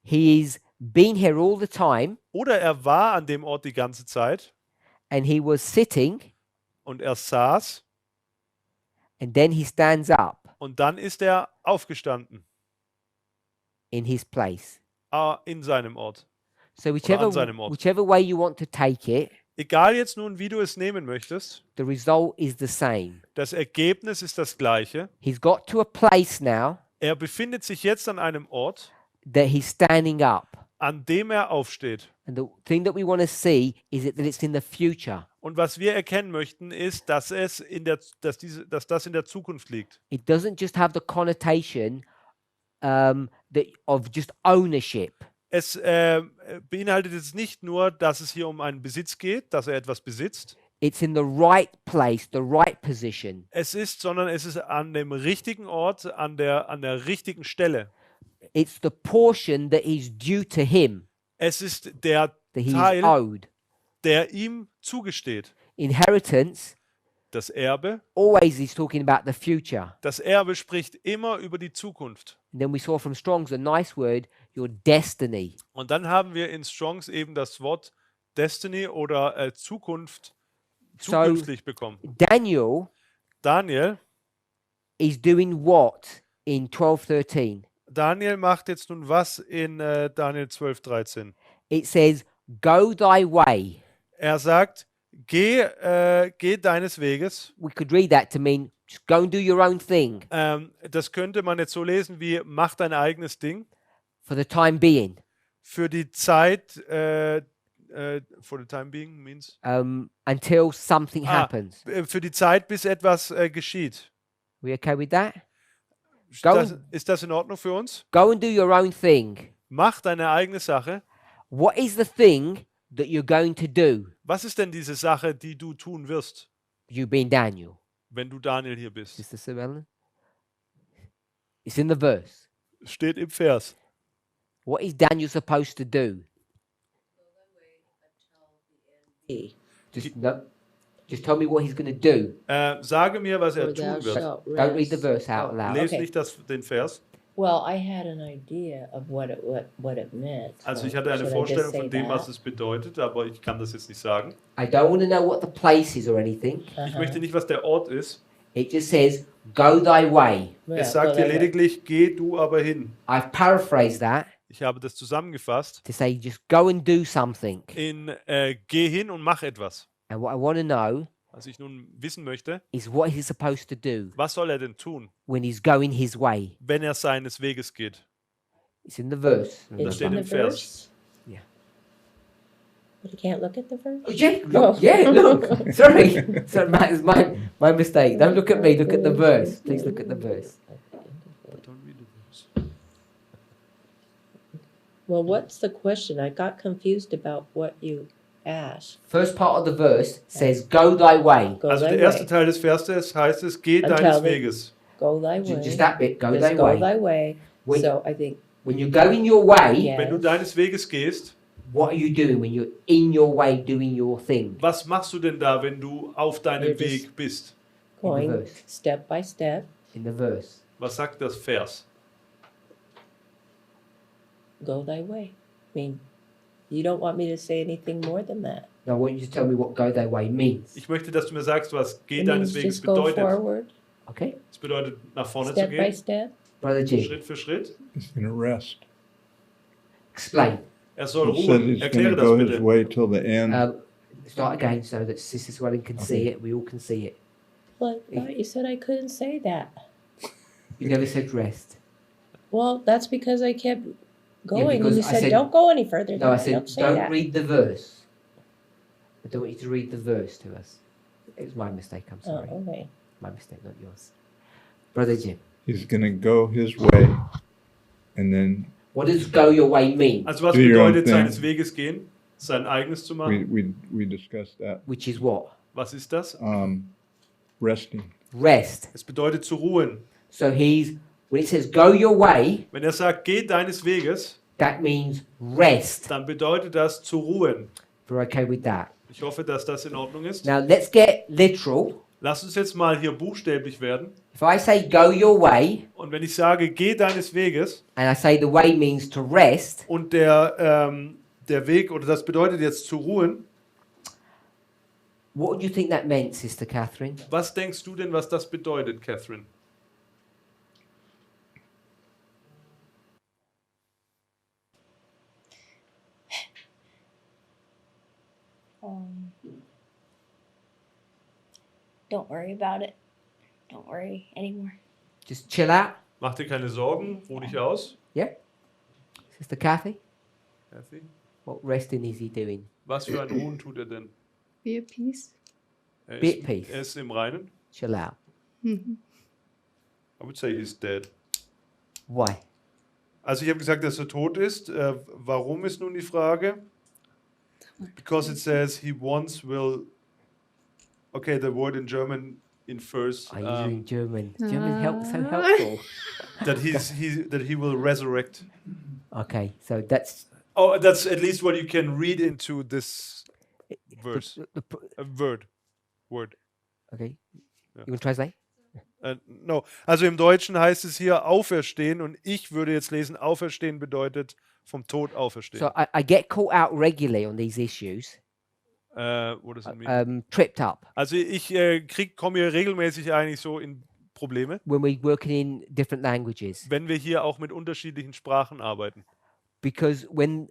he's been here all the time er war an dem Ort die ganze Zeit and he was sitting und er saß and then he stands up und dann ist er aufgestanden in his place. in seinem Ort. So an seinem Ort. whichever way you want to take it, Egal jetzt nun, wie du es nehmen möchtest, the result is the same. das Ergebnis ist das gleiche. He's got to a place now Er befindet sich jetzt an einem Ort, that he's standing up. an dem er aufsteht. And the thing that we want to see is that it's in the future. Und was wir erkennen möchten, ist, dass das in der Zukunft liegt. It doesn't just have the connotation of just ownership. Es beinhaltet jetzt nicht nur, dass es hier um einen Besitz geht, dass er etwas besitzt. It's in the right place, the right position. Sondern es ist an dem richtigen Ort, an der richtigen Stelle. It's the portion that is due to him, Es ist der that he is Teil, owed. der ihm zugesteht. Inheritance Das Erbe. always is talking about the future. Das Erbe spricht immer über die Zukunft. And then we saw from Strong's a nice word, your destiny. Und dann haben wir in Strongs eben das Wort Destiny oder zukünftig bekommen. Daniel is doing what in 12:13? Daniel macht jetzt nun was in Daniel 12,13. It says, go thy way. Er sagt, geh deines Weges. We could read that to mean just go and do your own thing Das könnte man jetzt so lesen wie, mach dein eigenes Ding. for the time being. Für die Zeit, for the time being means? Until something happens. Für die Zeit, bis etwas geschieht. We okay with that? Go, Ist das in Ordnung für uns? go and do your own thing. Mach deine eigene Sache. What is the thing that you're going to do? Was ist denn diese Sache, die du tun wirst, You being Daniel. wenn du Daniel hier bist? Sister Sibella? It's in the verse. Steht im Vers. What is Daniel supposed to do? Just tell me what he's going to do. Sage mir, was er For thou tun wird. shalt Don't read the rest. verse out loud. Lies Okay. nicht den Vers. Well, I had an idea of what it meant. Also so ich hatte eine should I just Vorstellung say von dem, was that? es bedeutet, aber ich kann das jetzt nicht sagen. I don't want to know what the place is or anything. Ich möchte nicht, was der Ort ist. It just says, go thy way. Yeah, Es sagt well, hier that- lediglich, geh du aber hin. I've paraphrased that Ich habe das zusammengefasst to say just go and do something. in geh hin und mach etwas. And what I want to know Was ich nun wissen möchte, is what he's supposed to do was soll er denn tun, when he's going his way. wenn er seines Weges geht? It's in the verse. It's steht in im the Vers. verse? Yeah. But you can't look at the verse? Oh, yeah, look, yeah, look. Sorry. Sorry, Matt, it's my mistake. Don't look at me, look at the verse. Please look at the verse. Well, what's the question? I got confused about what you asked. First part of the verse says, go thy way. Go Also thy der erste way. Teil des Verses heißt es, geh Until deines the- Weges. Go thy way. Just that bit, go Just thy go way. thy way. When- So I think, When you're going your way, Yeah. Wenn du deines Weges gehst, what are you doing when you're in your way doing your thing? was machst du denn da, wenn du auf deinem You're just- Weg bist? going verse. step by step. In the verse. Was sagt das Vers? go thy way. I mean, you don't want me to say anything more than that. No, I want you to tell me what go thy way means. Ich möchte, dass du mir sagst, was geh It deines means Weges just go bedeutet. forward, Okay? Es bedeutet, nach vorne zu step by gehen, step. Brother Jim, Schritt für Schritt. He's going to rest. explain. Er soll He said ruhen. he's going Erkläre to das go his bitte. way till the end. Start again so that Sister Swelling can see it. We all can see it. Well, I thought you said I couldn't say that. You never said rest. Well, that's because I kept going, because and you I said, said- don't go any further. No, I Then said don't say don't that. read the verse. I don't want you to read the verse to us. It was my mistake. I'm sorry. Oh, okay. My mistake, not yours. Brother Jim, He's going to go his way, and then what does go your way mean? Also was Do your own bedeutet thing. seines Weges gehen? Sein eigenes zu machen? we discussed that. Which is what? Was ist das? Resting. Rest. Es bedeutet zu ruhen. So when it says go your way, Wenn er sagt, geh deines Weges, that means rest. dann bedeutet das zu ruhen. We're okay with that. Ich hoffe, dass das in Ordnung ist. Now let's get literal. Lass uns jetzt mal hier buchstäblich werden. If I say go your way, Und wenn ich sage, geh deines Weges, and I say the way means to rest, und der Weg, oder das bedeutet jetzt zu ruhen, what do you think that meant, Sister Catherine? was denkst du denn, was das bedeutet, Catherine? Don't worry about it. Don't worry anymore. Just chill out. Mach dir keine Sorgen, ruh dich aus. Yeah? Sister Kathy? Kathy? What resting is he doing? Was für ein Ruhen tut er denn? Be at peace. Er Be ist, at peace. er ist im Reinen. Chill out. Mhm. I would say he's dead. Why? Also ich habe gesagt, dass er tot ist. Warum ist nun die Frage? Because it says he once will. Okay, the word in German infers Are you doing German? German so helpful. that he will resurrect. Okay, so that's Oh, that's at least what you can read into this verse. A word. okay. Ja. You want to translate? No. Also im Deutschen heißt es hier auferstehen und ich würde jetzt lesen, auferstehen bedeutet vom Tod auferstehen. So I get caught out regularly on these issues. What does it mean? Tripped up Also ich komme hier regelmäßig eigentlich so in Probleme, when we're working in different languages wenn wir hier auch mit unterschiedlichen Sprachen arbeiten. because when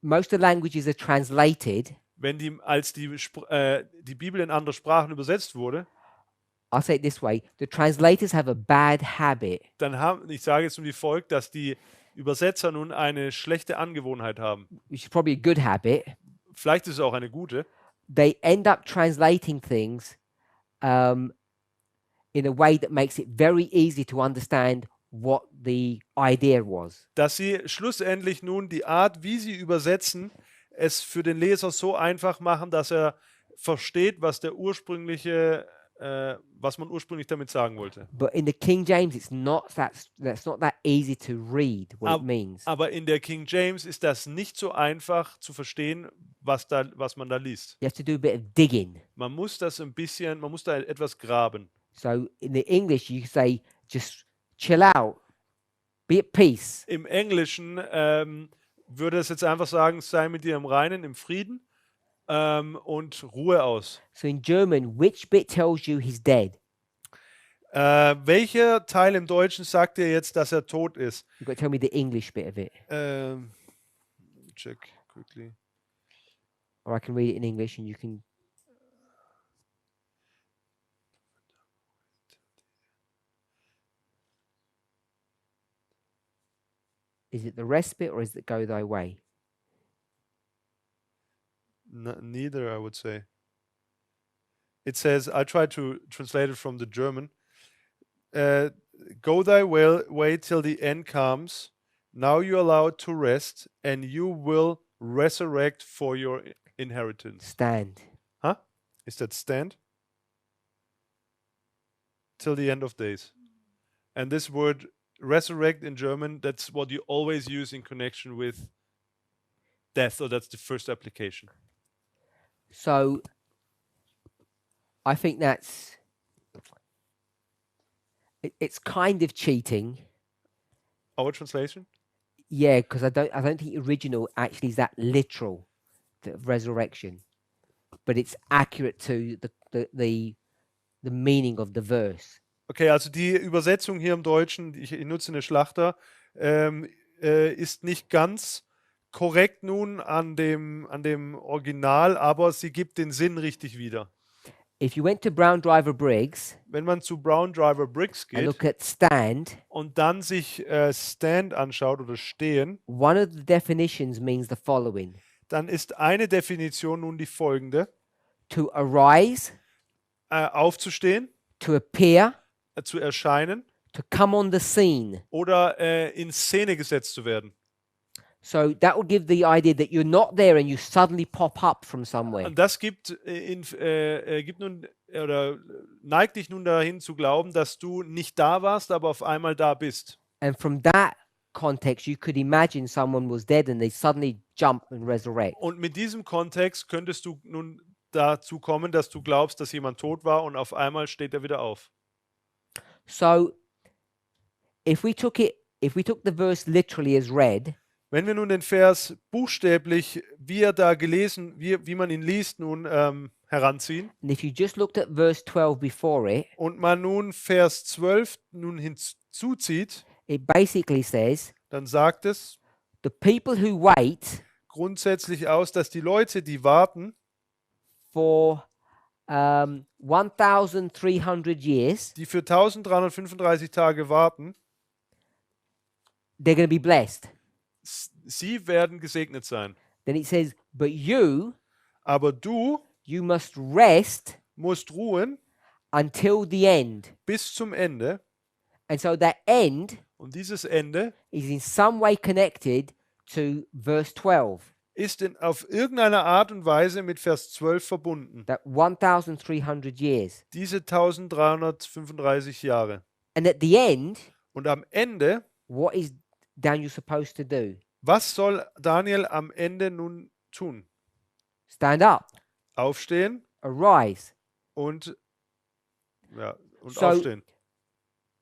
most of the languages are translated, Wenn als die Bibel in andere Sprachen übersetzt wurde, I'll say it this way: the translators have a bad habit dann ich sage jetzt wie folgt, dass die Übersetzer nun eine schlechte Angewohnheit haben. which is probably a good habit. Vielleicht ist es auch eine gute. They end up translating things in a way that makes it very easy to understand what the idea was. Dass sie schlussendlich nun die Art, wie sie übersetzen, es für den Leser so einfach machen, dass er versteht, was was man ursprünglich damit sagen wollte. But in the King James, that's not that easy to read what it means. Aber in der King James ist das nicht so einfach zu verstehen, was man da liest. You have to do a bit of digging. Man muss da etwas graben. So in the English, you say just chill out, be at peace. Im Englischen würde es jetzt einfach sagen, sei mit dir im Reinen, im Frieden und Ruhe aus. So in German, which bit tells you he's dead? Welcher Teil im Deutschen sagt dir jetzt, dass er tot ist? You've got to tell me the English bit of it, Check quickly. or I can read it in English and you can. Is it the rest bit or is it go thy way? Neither, I would say. It says, I try to translate it from the German. Go thy way till the end comes. Now you're allowed to rest, and you will resurrect for your inheritance. Stand. Huh? Is that stand? Till the end of days. And this word resurrect in German, that's what you always use in connection with death, or that's the first application. So I think it's kind of cheating. Our translation? Yeah, because I don't think the original actually is that literal, the resurrection, but it's accurate to the meaning of the verse. Okay, also die Übersetzung hier im Deutschen, ich nutze eine Schlachter, ist nicht ganz korrekt nun an dem Original, aber sie gibt den Sinn richtig wieder. If you went to Brown Driver Briggs Wenn man zu Brown Driver Briggs and geht look at stand, und dann sich Stand anschaut oder Stehen, one of the definitions means the following: dann ist eine Definition nun die folgende: to arise, aufzustehen, to appear, zu erscheinen to come on the scene. oder in Szene gesetzt zu werden. So that will give the idea that you're not there and you suddenly pop up from somewhere. Und das gibt nun oder neigt dich nun dahin zu glauben, dass du nicht da warst, aber auf einmal da bist. And from that context, you could imagine someone was dead and they suddenly jump and resurrect. Und mit diesem Kontext könntest du nun dazu kommen, dass du glaubst, dass jemand tot war und auf einmal steht er wieder auf. So if we took the verse literally as read, Wenn wir nun den Vers buchstäblich, wie er da gelesen, wie man ihn liest, nun heranziehen and if you just looked at verse 12 before it, und man nun Vers 12 nun hinzuzieht, it basically says, dann sagt es the people who wait grundsätzlich aus, dass die Leute, die warten, for 1,300 years, die für 1335 Tage warten, they're going to be blessed. sie werden gesegnet sein. Then it says, but you Aber du must rest musst ruhen until the end. bis zum Ende. And so that end Und dieses Ende is in some way connected to verse 12, ist auf irgendeine Art und Weise mit Vers 12 verbunden. that 1,300 years. Diese 1335 Jahre. And at the end, Und am Ende, what is Daniel supposed to do? was soll Daniel am Ende nun tun? Stand up, Aufstehen arise. und So- aufstehen.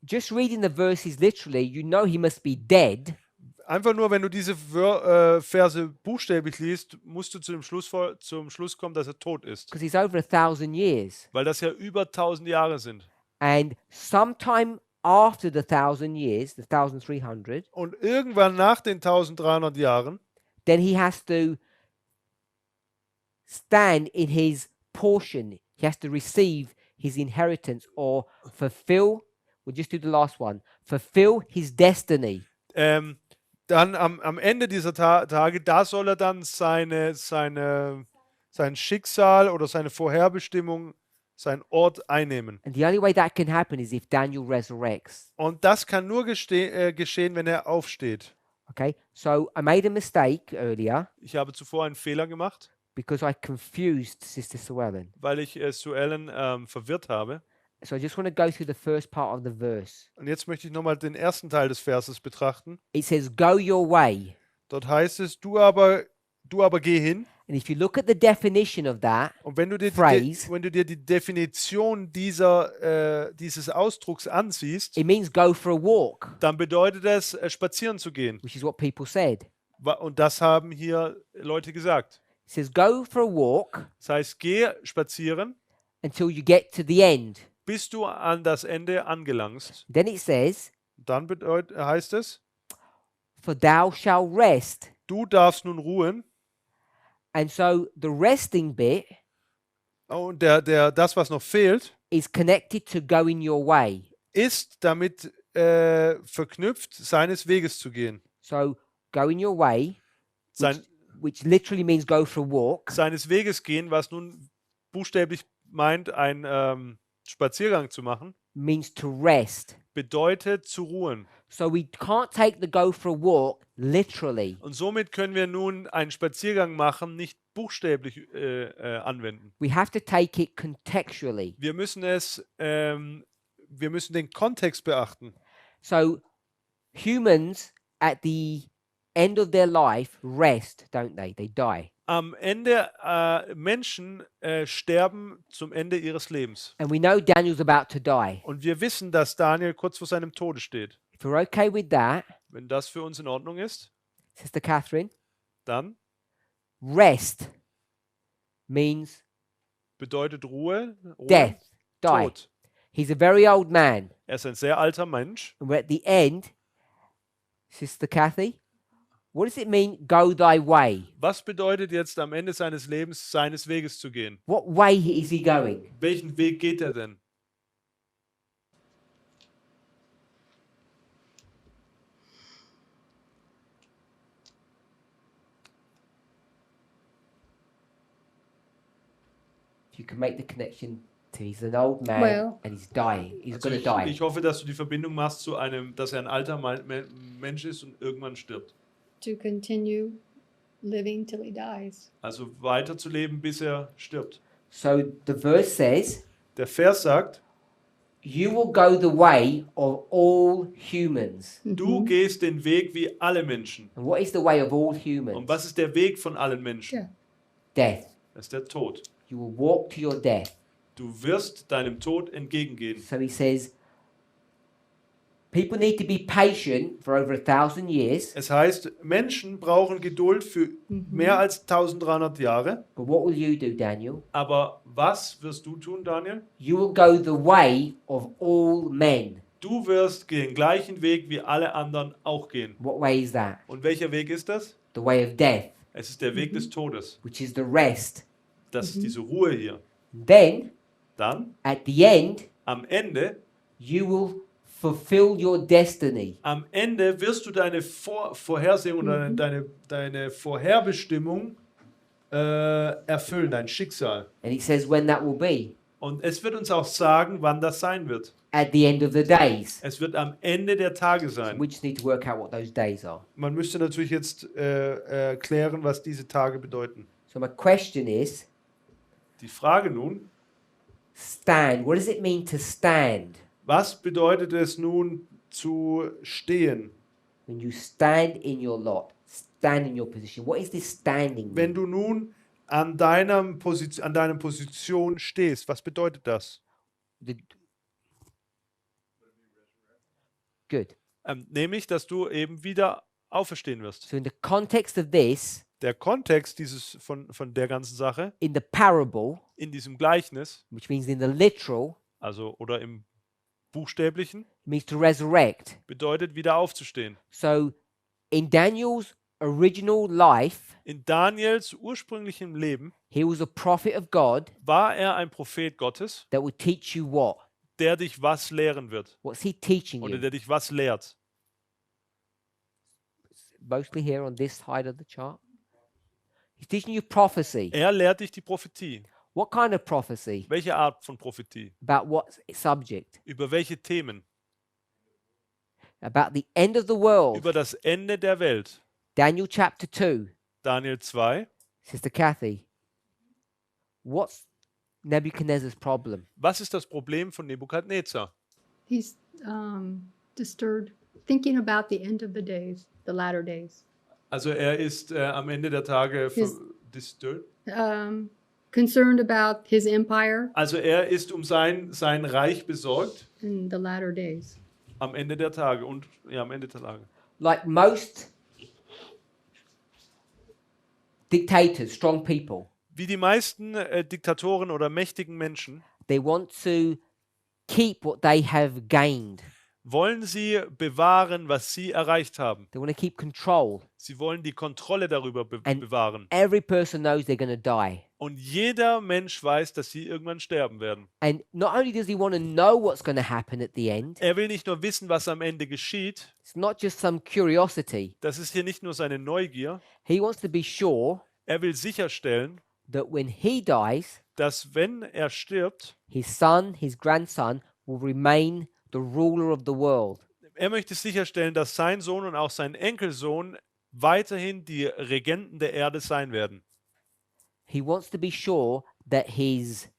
Just reading the verses literally, you know he must be dead, Einfach nur, wenn du diese Verse buchstäblich liest, musst du zum Schluss kommen, dass er tot ist. because he's over 1,000 years. Weil das ja über 1000 Jahre sind. And sometime after the 1,000 years, the 1,300, Und irgendwann nach den 1300 Jahren, then he has to stand in his portion. He has to receive his inheritance or fulfill, we'll just do the last one, fulfill his destiny. dann am Ende dieser Tage, da soll er dann sein Schicksal oder seine Vorherbestimmung, seinen Ort einnehmen. And the only way that can happen is if Daniel resurrects. Und das kann nur geschehen, wenn er aufsteht. Okay, so I made a mistake earlier Ich habe zuvor einen Fehler gemacht, because I confused Sister Suellen. weil ich Suellen verwirrt habe. So I just want to go through the first part of the verse. Und jetzt möchte ich nochmal den ersten Teil des Verses betrachten. It says, go your way. Dort heißt es, du aber geh hin. And if you look at the definition of that, Und wenn du dir Phrase. wenn du dir die Definition dieses Ausdrucks ansiehst, it means go for a walk, dann bedeutet es, spazieren zu gehen. which is what people said. Und das haben hier Leute gesagt. It says, go for a walk Das heißt, geh spazieren, until you get to the end. bis du an das Ende angelangst. Then it says, Dann heißt es, for thou shalt rest. du darfst nun ruhen. And so the resting bit Und das, was noch fehlt, is connected to going your way. ist damit verknüpft, seines Weges zu gehen. So going your way, which literally means go for a walk, Seines Weges gehen, was nun buchstäblich meint, einen Spaziergang zu machen, means to rest. bedeutet zu ruhen. So we can't take the go for a walk literally. Und somit können wir nun einen Spaziergang machen, nicht buchstäblich anwenden. We have to take it contextually. Wir müssen den Kontext beachten. So humans at the end of their life rest, don't they? They die. Am Ende, Menschen sterben zum Ende ihres Lebens. And we know Daniel's about to die. Und wir wissen, dass Daniel kurz vor seinem Tode steht. If we're okay with that, Wenn das für uns in Ordnung ist, Sister Catherine, dann rest means bedeutet Ruhe, death, die. Tod. He's a very old man. Er ist ein sehr alter Mensch. And we're at the end, Sister Kathy, what does it mean, go thy way? Was bedeutet jetzt am Ende seines Lebens, seines Weges zu gehen? What way is he going? Welchen Weg geht er denn? You can make the connection to he's an old man Well- and he's dying. He's Also going to die. ich hoffe, dass du die Verbindung machst zu einem, dass er ein alter Mensch ist und irgendwann stirbt. To continue living till he dies. Also weiterzuleben, bis er stirbt. So the verse says, Der Vers sagt, you will go the way of all humans. du gehst den Weg wie alle Menschen. And what is the way of all Und humans? was ist der Weg von allen Menschen? Yeah. Death. Das ist der Tod. You will walk to your death. Du wirst deinem Tod entgegengehen. So he says, people need to be patient for over 1,000 years. Es heißt, Menschen brauchen Geduld für mehr als 1300 Jahre. But what will you do, Daniel? Aber was wirst du tun, Daniel? You will go the way of all men. Du wirst den gleichen Weg wie alle anderen auch gehen. What way is that? Und welcher Weg ist das? The way of death, Es ist der Weg des Todes. which is the rest. Das ist diese Ruhe hier. Then, Dann, at the end, am Ende fulfill your destiny. Am Ende wirst du deine Vorhersehung oder deine Vorherbestimmung erfüllen, dein Schicksal. And it says when that will be. Und es wird uns auch sagen, wann das sein wird. At the end of the days. Es wird am Ende der Tage sein. We just need to work out what those days are. Man müsste natürlich jetzt klären, was diese Tage bedeuten. So my question is, Die Frage nun, stand. What does it mean to stand? was bedeutet es nun zu stehen? When you stand in your lot, stand in your position. What is this standing? Wenn du nun an deiner Position stehst, was bedeutet das? Good. Nämlich, dass du eben wieder auferstehen wirst. So in the context of this, Der Kontext von der ganzen Sache, in the parable, in diesem Gleichnis, which means in the literal, also oder im Buchstäblichen, means to resurrect. bedeutet wieder aufzustehen. So in Daniel's original life, In Daniels ursprünglichem Leben he was a prophet of God war er ein Prophet Gottes, that would teach you what? der dich was lehren wird. What's he teaching Oder you? der dich was lehrt. Mostly here on this side of the chart. He's teaching you prophecy. Er lehrt dich die Prophetie. What kind of prophecy? Welche Art von Prophetie? About what subject? Über welche Themen? About the end of the world. Über das Ende der Welt. Daniel chapter 2. Daniel 2. Sister Kathy, what's Nebuchadnezzar's problem? Was ist das Problem von Nebukadnezar? He's disturbed, thinking about the end of the days, the latter days. Also er ist am Ende der Tage disturbed. Concerned about his empire Also er ist um sein Reich besorgt in the latter days. am Ende der Tage und ja, am Ende der Tage. Like most dictators, strong people, Wie die meisten Diktatoren oder mächtigen Menschen they want to keep what they have gained. wollen sie bewahren, was sie erreicht haben. They want to keep control. Sie wollen die Kontrolle darüber And bewahren. every person knows they're going to die. Und jeder Mensch weiß, dass sie irgendwann sterben werden. And not only does he want to know what's going to happen at the end, Er will nicht nur wissen, was am Ende geschieht. it's not just some curiosity. Das ist hier nicht nur seine Neugier. He wants to be sure Er will sicherstellen, that when he dies, dass wenn er stirbt, his son, his grandson will remain the ruler of the world. er möchte sicherstellen, dass sein Sohn und auch sein Enkelsohn weiterhin die Regenten der Erde sein werden. He wants to be sure that his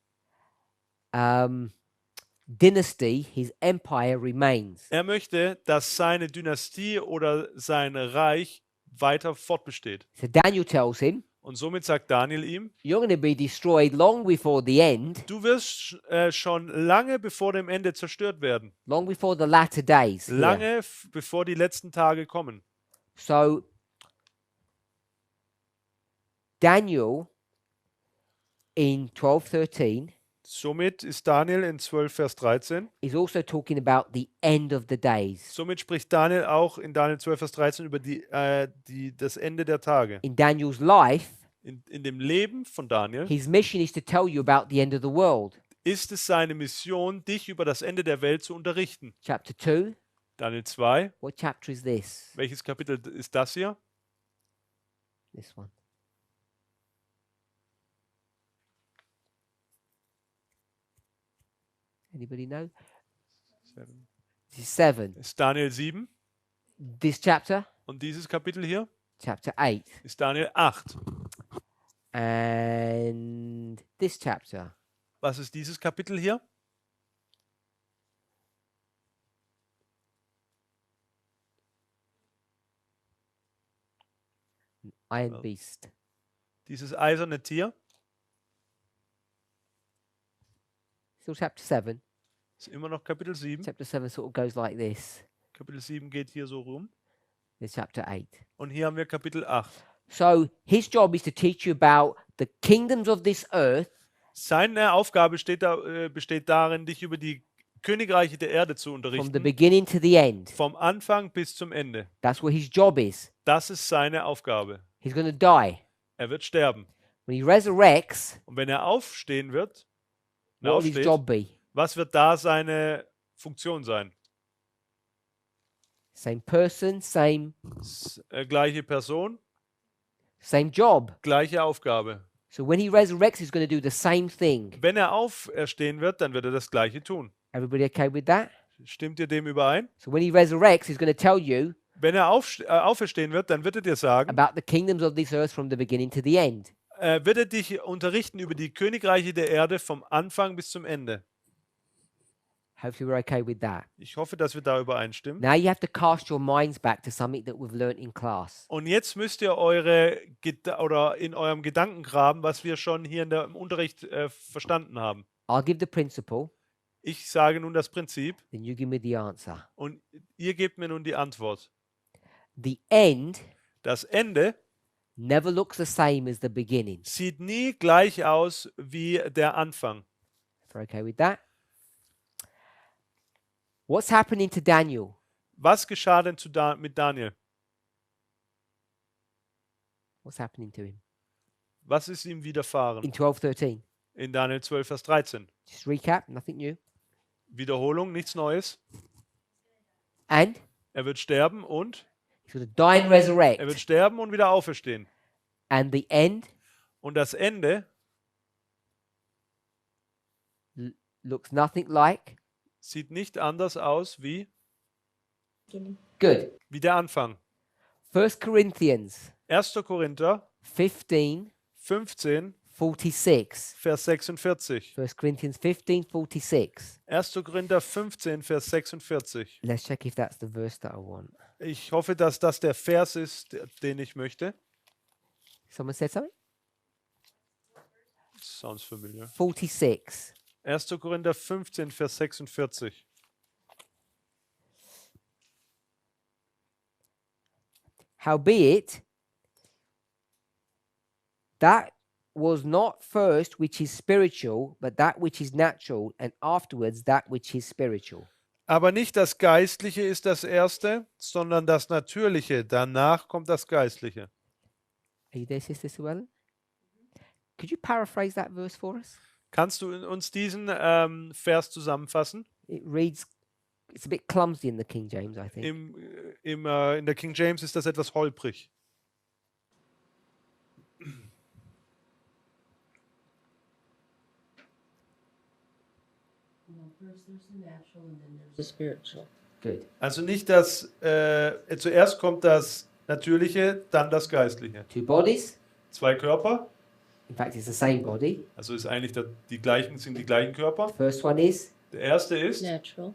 dynasty, his empire remains. Er möchte, dass seine Dynastie oder sein Reich weiter fortbesteht. So Daniel tells him, Und somit sagt Daniel ihm, you're going to be destroyed long before the end, du wirst schon lange bevor dem Ende zerstört werden. long before the latter days. here. Lange bevor die letzten Tage kommen. So Daniel in 12:13 Somit ist Daniel in 12, Vers 13. is also talking about the end of the days. Somit spricht Daniel auch in Daniel 12, Vers 13 über das Ende der Tage. In Daniel's life, In dem Leben von Daniel his mission is to tell you about the end of the world. ist es seine Mission, dich über das Ende der Welt zu unterrichten. Chapter 2, Daniel 2, what chapter is this? welches Kapitel ist das hier? This one. Anybody know? This is 7. Ist Daniel 7 This chapter, und dieses Kapitel hier chapter 8. ist Daniel 8. And this chapter, Was ist dieses Kapitel hier? Iron Beast. Dieses eiserne Tier Still chapter 7. ist immer noch Kapitel 7. Chapter 7 sort of goes like this. Kapitel 7 geht hier so rum. There's chapter 8. Und hier haben wir Kapitel 8. So his job is to teach you about the kingdoms of this earth Seine Aufgabe besteht darin, dich über die Königreiche der Erde zu from the unterrichten. beginning to the end. Vom Anfang bis zum Ende. That's what his job is. Das ist seine Aufgabe. He's going to die. Er wird sterben. When he resurrects, Und wenn er aufstehen wird, what will his aufsteht, job be? was wird da seine Funktion sein? Same person, same Gleiche Person, same job. gleiche Aufgabe. So when he resurrects, he's going to do the same thing. Wenn er auferstehen wird, dann wird er das Gleiche tun. Everybody okay with that? Stimmt ihr dem überein? So when he resurrects, he's going to tell you Wenn er auferstehen wird, dann wird er dir sagen, about the kingdoms of this earth from the beginning to the end. wird er dich unterrichten über die Königreiche der Erde vom Anfang bis zum Ende. Hopefully we're okay with that. Ich hoffe, dass wir da übereinstimmen. Now you have to cast your minds back to something that we've learnt in class. Und jetzt müsst ihr in eurem Gedanken graben, was wir schon hier im Unterricht verstanden haben. I'll give the principle, Ich sage nun das Prinzip then you give me the answer. und ihr gebt mir nun die Antwort. The end Das Ende never looks the same as the beginning. sieht nie gleich aus wie der Anfang. If we're okay with that. What's happening to Daniel? Was geschah denn mit Daniel? What's happening to him? Was ist ihm widerfahren? In 12:13. In Daniel 12, Vers 13. Just recap, nothing new. Wiederholung, nichts Neues. And Er wird sterben und he's going to die and resurrect. er wird sterben und wieder auferstehen. And the end Und das Ende looks nothing like. sieht nicht anders aus wie Good. der Anfang. 1 Corinthians 1. Korinther 15, 15, 46. Vers 46. 1 Corinthians 15, 46. 1. Korinther 15, Vers 46. Let's check if that's the verse that I want. Ich hoffe, dass das der Vers ist, den ich möchte. Someone said something? Sounds familiar. 46. 1. Korinther 15, Vers 46. Howbeit, that was not first which is spiritual, but that which is natural, and afterwards that which is spiritual. Aber nicht das Geistliche ist das Erste, sondern das Natürliche. Danach kommt das Geistliche. Are you there, Sister Suellen? Could you paraphrase that verse for us? Kannst du uns diesen Vers zusammenfassen? It reads, it's a bit clumsy in the King James, I think. In der King James ist das etwas holprig. First there's the natural and then there's the spiritual. Good. Also nicht das, zuerst kommt das Natürliche, dann das Geistliche. 2 bodies. 2 Körper, In fact, it's the same body. also ist eigentlich sind die gleichen Körper. First one is, Der erste ist, Natural,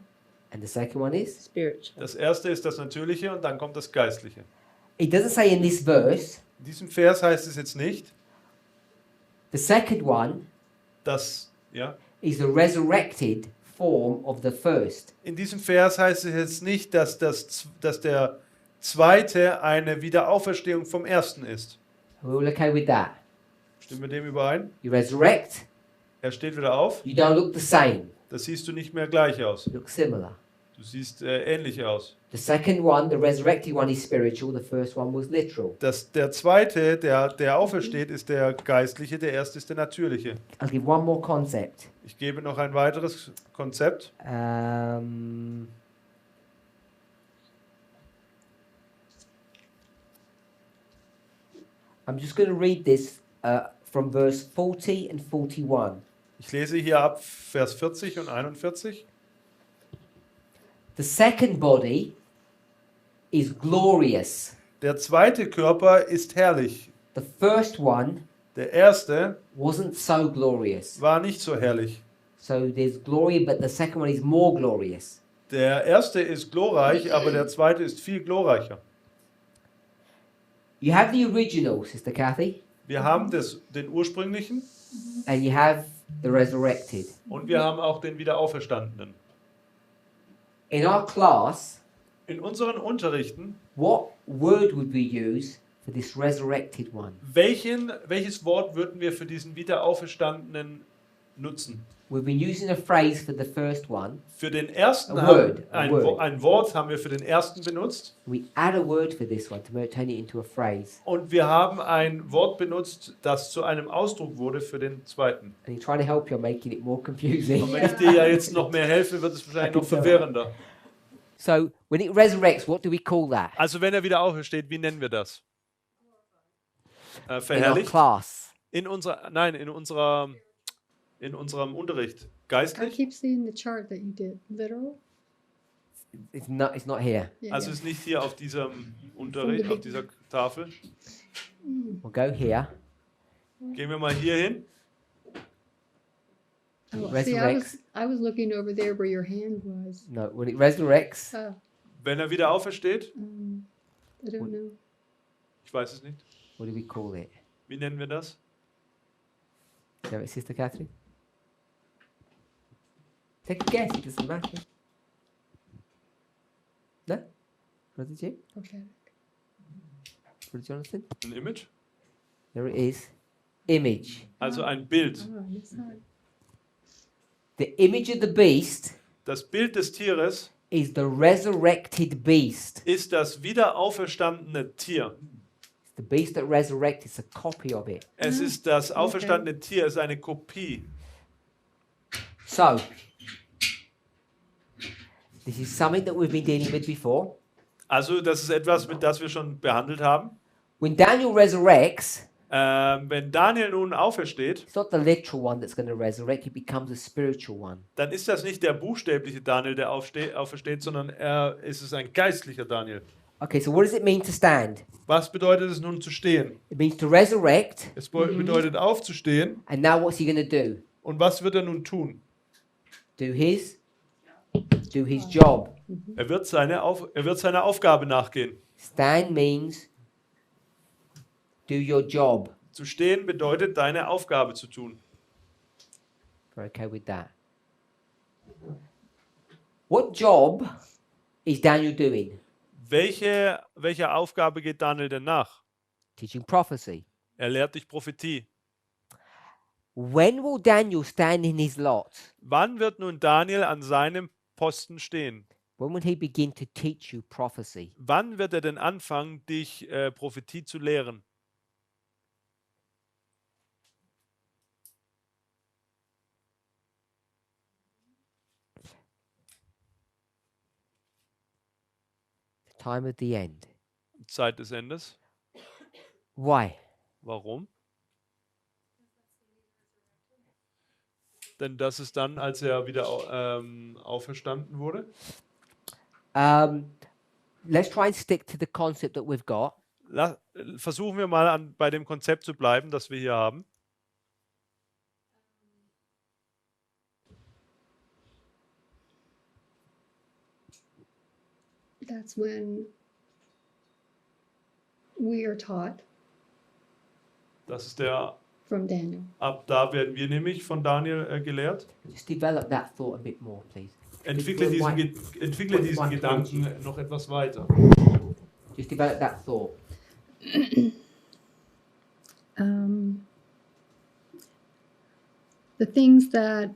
and the second one is. spiritual. das erste ist das Natürliche und dann kommt das Geistliche. It doesn't say in this verse. In diesem Vers heißt es jetzt nicht, The second one dass, ja, is the resurrected form of the first. in diesem Vers heißt es jetzt nicht, dass der zweite eine Wiederauferstehung vom ersten ist. Are we all okay with that? Stimmen wir dem überein? You resurrect, Er steht wieder auf. you don't look the same. Das siehst du nicht mehr gleich aus. You look similar. Du siehst ähnlich aus. The second one, the resurrected one, is spiritual. The first one was literal. Der zweite, der aufersteht, ist der geistliche, der erste ist der natürliche. I'll give one more concept. Ich gebe noch ein weiteres Konzept. I'm just going to read this from verse 40 and 41. Ich lese hier ab Vers 40 und 41. The second body is glorious. Der zweite Körper ist herrlich. The first one Der erste wasn't so glorious. war nicht so herrlich. So there's glory, but the second one is more glorious. Der erste ist glorreich, aber der zweite ist viel glorreicher. You have the original, Sister Kathy, Wir haben den ursprünglichen and you have the resurrected. und wir haben auch den Wiederauferstandenen. In our class, In unseren Unterrichten, what word would we use for this resurrected one? welches Wort würden wir für diesen Wiederauferstandenen nutzen? We've been using a phrase for the first one. Für den ersten A word, ein Wort haben wir für den ersten benutzt We add a word for this one to turn it into a phrase. und wir haben ein Wort benutzt, das zu einem Ausdruck wurde für den zweiten. And in trying to help you, I'm making it more confusing. Und wenn ich dir ja jetzt noch mehr helfe, wird es wahrscheinlich noch verwirrender. So, when it resurrects, what do we call that? Also wenn er wieder aufersteht, wie nennen wir das? In our Verherrlicht? class. In unserem Unterricht. I Geistlich? keep seeing the chart that you did. Literal? It's not here. Yeah, Also yeah. ist nicht hier auf diesem Unterricht, auf dieser Tafel. We'll go here. Gehen wir mal hier hin. Oh, see, resurrects. I was looking over there where your hand was. No, when it resurrects, Oh, Wenn er wieder aufersteht, I don't know. ich weiß es nicht. what do we call it? Wie nennen wir das? Do you have it, Sister Catherine? Take a guess, it doesn't matter. No? What did you? Okay. What did Jonathan? Ein Image? There it is. Image. Also ein Bild. Oh, yes, I- The image of the beast Das Bild des Tieres is the resurrected beast. ist das wieder auferstandene Tier. It's the beast that resurrected. It's a copy of it. Es ist das auferstandene Tier, es ist eine Kopie. So, this is something that we've been dealing with before. Also das ist etwas, mit das wir schon behandelt haben. When Daniel resurrects, Wenn Daniel nun aufersteht, it's not the literal one that's going to resurrect, it becomes a spiritual one. dann ist das nicht der buchstäbliche Daniel, der aufersteht, sondern es ist ein geistlicher Daniel. Okay, so what does it mean to stand? Was bedeutet es nun zu stehen? It means to resurrect, Es bedeutet aufzustehen. and now what's he going to do? Und was wird er nun tun? Do his job. Er wird seiner Aufgabe nachgehen. Stand means do your job. Zu stehen bedeutet, deine Aufgabe zu tun. We're okay with that. What job is Daniel doing? Welcher Aufgabe geht Daniel denn nach? Teaching prophecy. Er lehrt dich Prophetie. When will Daniel stand in his lot? Wann wird nun Daniel an seinem Posten stehen? When will he begin to teach you prophecy? Wann wird er denn anfangen, dich Prophetie zu lehren? The time of the end. Zeit des Endes. Why? Warum? Denn das ist dann, als er wieder auferstanden wurde. Let's try and stick to the concept that we've got. Versuchen wir mal bei dem Konzept zu bleiben, das wir hier haben. That's when we are taught Das ist der, from Daniel. ab da werden wir nämlich von Daniel gelehrt. Just develop that thought a bit more, please. Entwickle diesen Gedanken noch etwas weiter. Just develop that thought. the things that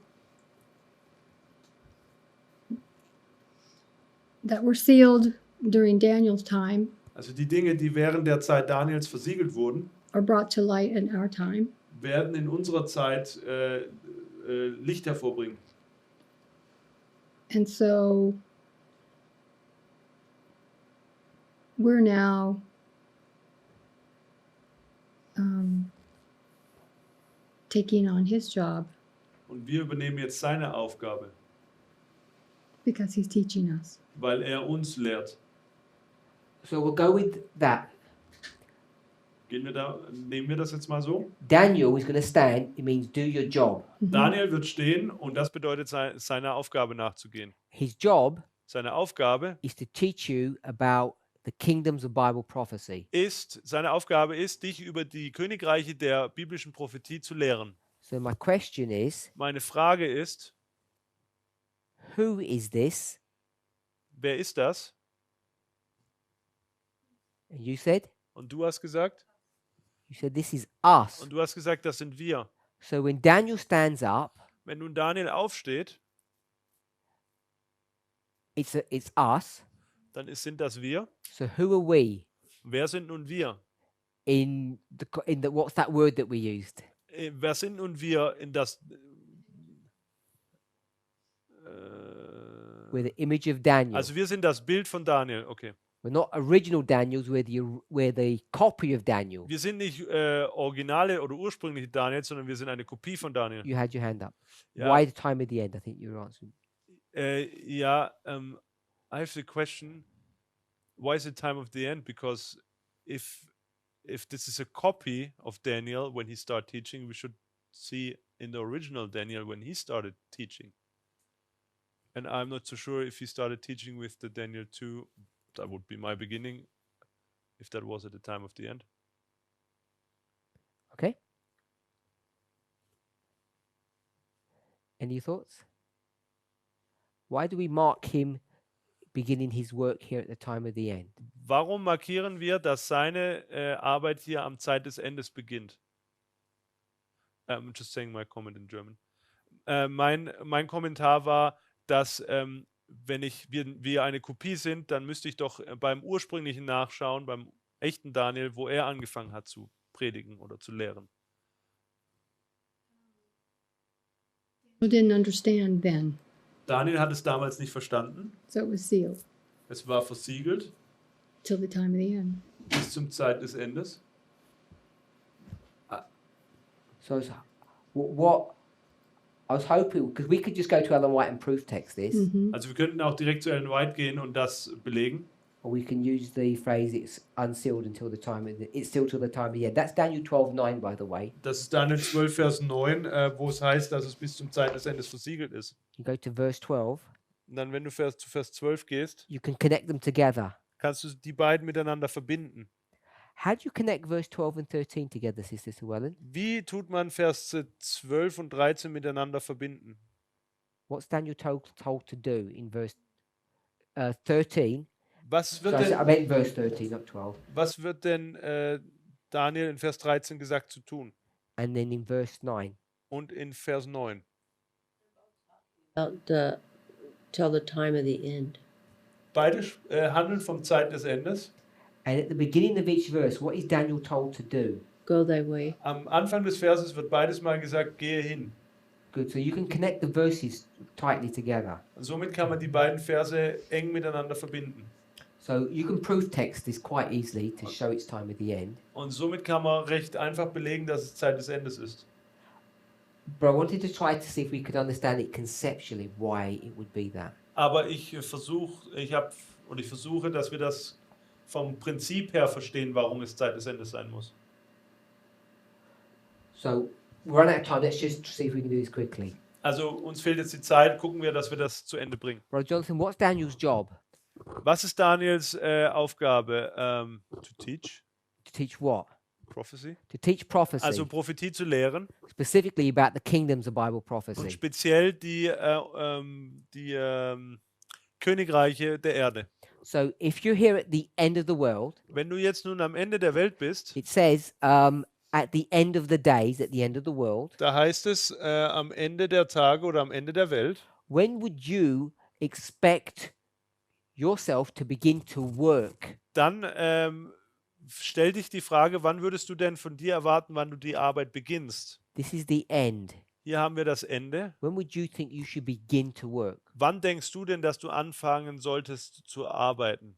were sealed during Daniel's time Also die Dinge, die während der Zeit Daniels versiegelt wurden, are brought to light in our time. werden in unserer Zeit Licht hervorbringen. And so we're now taking on his job Und wir übernehmen jetzt seine Aufgabe, because he's teaching us. weil er uns lehrt. So we'll go with that. Nehmen wir das jetzt mal so? Daniel is going to stand. It means do your job. Daniel wird stehen und das bedeutet, seiner Aufgabe nachzugehen. His job Seine Aufgabe is to teach you about the kingdoms of Bible prophecy. seine Aufgabe ist, dich über die Königreiche der biblischen Prophetie zu lehren. So my question is, Meine Frage ist, who is this? wer ist das? And you said? Und du hast gesagt? You said this is us. Und du hast gesagt, das sind wir. So when Daniel stands up, Wenn nun Daniel aufsteht, it's us. dann sind das wir. So who are we? Wer sind nun wir? In the what's that word that we used? Wer sind nun wir in das We're the image of Daniel. Also wir sind das Bild von Daniel, okay. We're not original Daniels. We're the copy of Daniel. Wir sind nicht originale oder ursprüngliche Daniel, sondern wir sind eine Kopie von Daniel. You had your hand up. Ja. Why the time of the end? I think you were answering. I have the question, why is the time of the end? Because if this is a copy of Daniel when he started teaching, we should see in the original Daniel when he started teaching. And I'm not so sure if he started teaching with the Daniel 2, that would be my beginning, if that was at the time of the end. Okay. Any thoughts? Why do we mark him beginning his work here at the time of the end? Warum markieren wir, dass seine Arbeit hier am Zeit des Endes beginnt? I'm just saying my comment in German. Mein Kommentar war, dass wenn wir eine Kopie sind, dann müsste ich doch beim ursprünglichen nachschauen, beim echten Daniel, wo er angefangen hat zu predigen oder zu lehren. Who didn't understand then? Daniel hat es damals nicht verstanden. So it was sealed Es war versiegelt till the time of the end. bis zum Zeit des Endes. So what I was hoping, because we could just go to Ellen White and proof text this, Also wir könnten auch direkt zu Ellen White gehen und das belegen. or we can use the phrase "it's unsealed until the time of it's sealed till the time of the end." That's Daniel 12:9, by the way. Das ist Daniel 12, Vers 9, wo es heißt, dass es bis zum Zeit des Endes versiegelt ist. You go to verse 12. Und dann, wenn du zu Vers 12 gehst, You can connect them together. kannst du die beiden miteinander verbinden. How do you connect verse 12 and 13 together, Sister Llewellyn? Wie tut man Vers 12 und 13 miteinander verbinden? What's Daniel told to do in verse 13? Was wird Sorry, I denn, meant verse 13, not 12. was wird denn Daniel in Vers 13 gesagt zu tun? And then in verse 9. Und in Vers 9? About till the time of the end. Beide handeln vom Zeit des Endes. And at the beginning of each verse, what is Daniel told to do? Go thy way. Am Anfang des Verses wird beides mal gesagt, gehe hin. Good. So you can connect the verses tightly together. Und somit kann man die beiden Verse eng miteinander verbinden. So you can proof text this quite easily to show its time at the end. Und somit kann man recht einfach belegen, dass es Zeit des Endes ist. But I wanted to try to see if we could understand it conceptually, why it would be that. Aber ich versuche, dass wir das vom Prinzip her verstehen, warum es Zeit des Endes sein muss. So we're running out of time. Let's just see if we can do this quickly. Also uns fehlt jetzt die Zeit, gucken wir, dass wir das zu Ende bringen. Brother Jonathan, what's Daniel's job? Was ist Daniels Aufgabe? To teach To teach what? prophecy. To teach prophecy, Also Prophetie zu lehren specifically about the kingdoms of Bible und prophecy. speziell die Königreiche der Erde. So if you're here at the end of the world, Wenn du jetzt nun am Ende der Welt bist, it says, at the end of the days, at the end of the world, Da heißt es am Ende der Tage oder am Ende der Welt. when would you expect yourself to begin to work? Dann stell dich die Frage, wann würdest du denn von dir erwarten, wann du die Arbeit beginnst? This is the end. Hier haben wir das Ende. When would you think you should begin to work? Wann denkst du denn, dass du anfangen solltest zu arbeiten?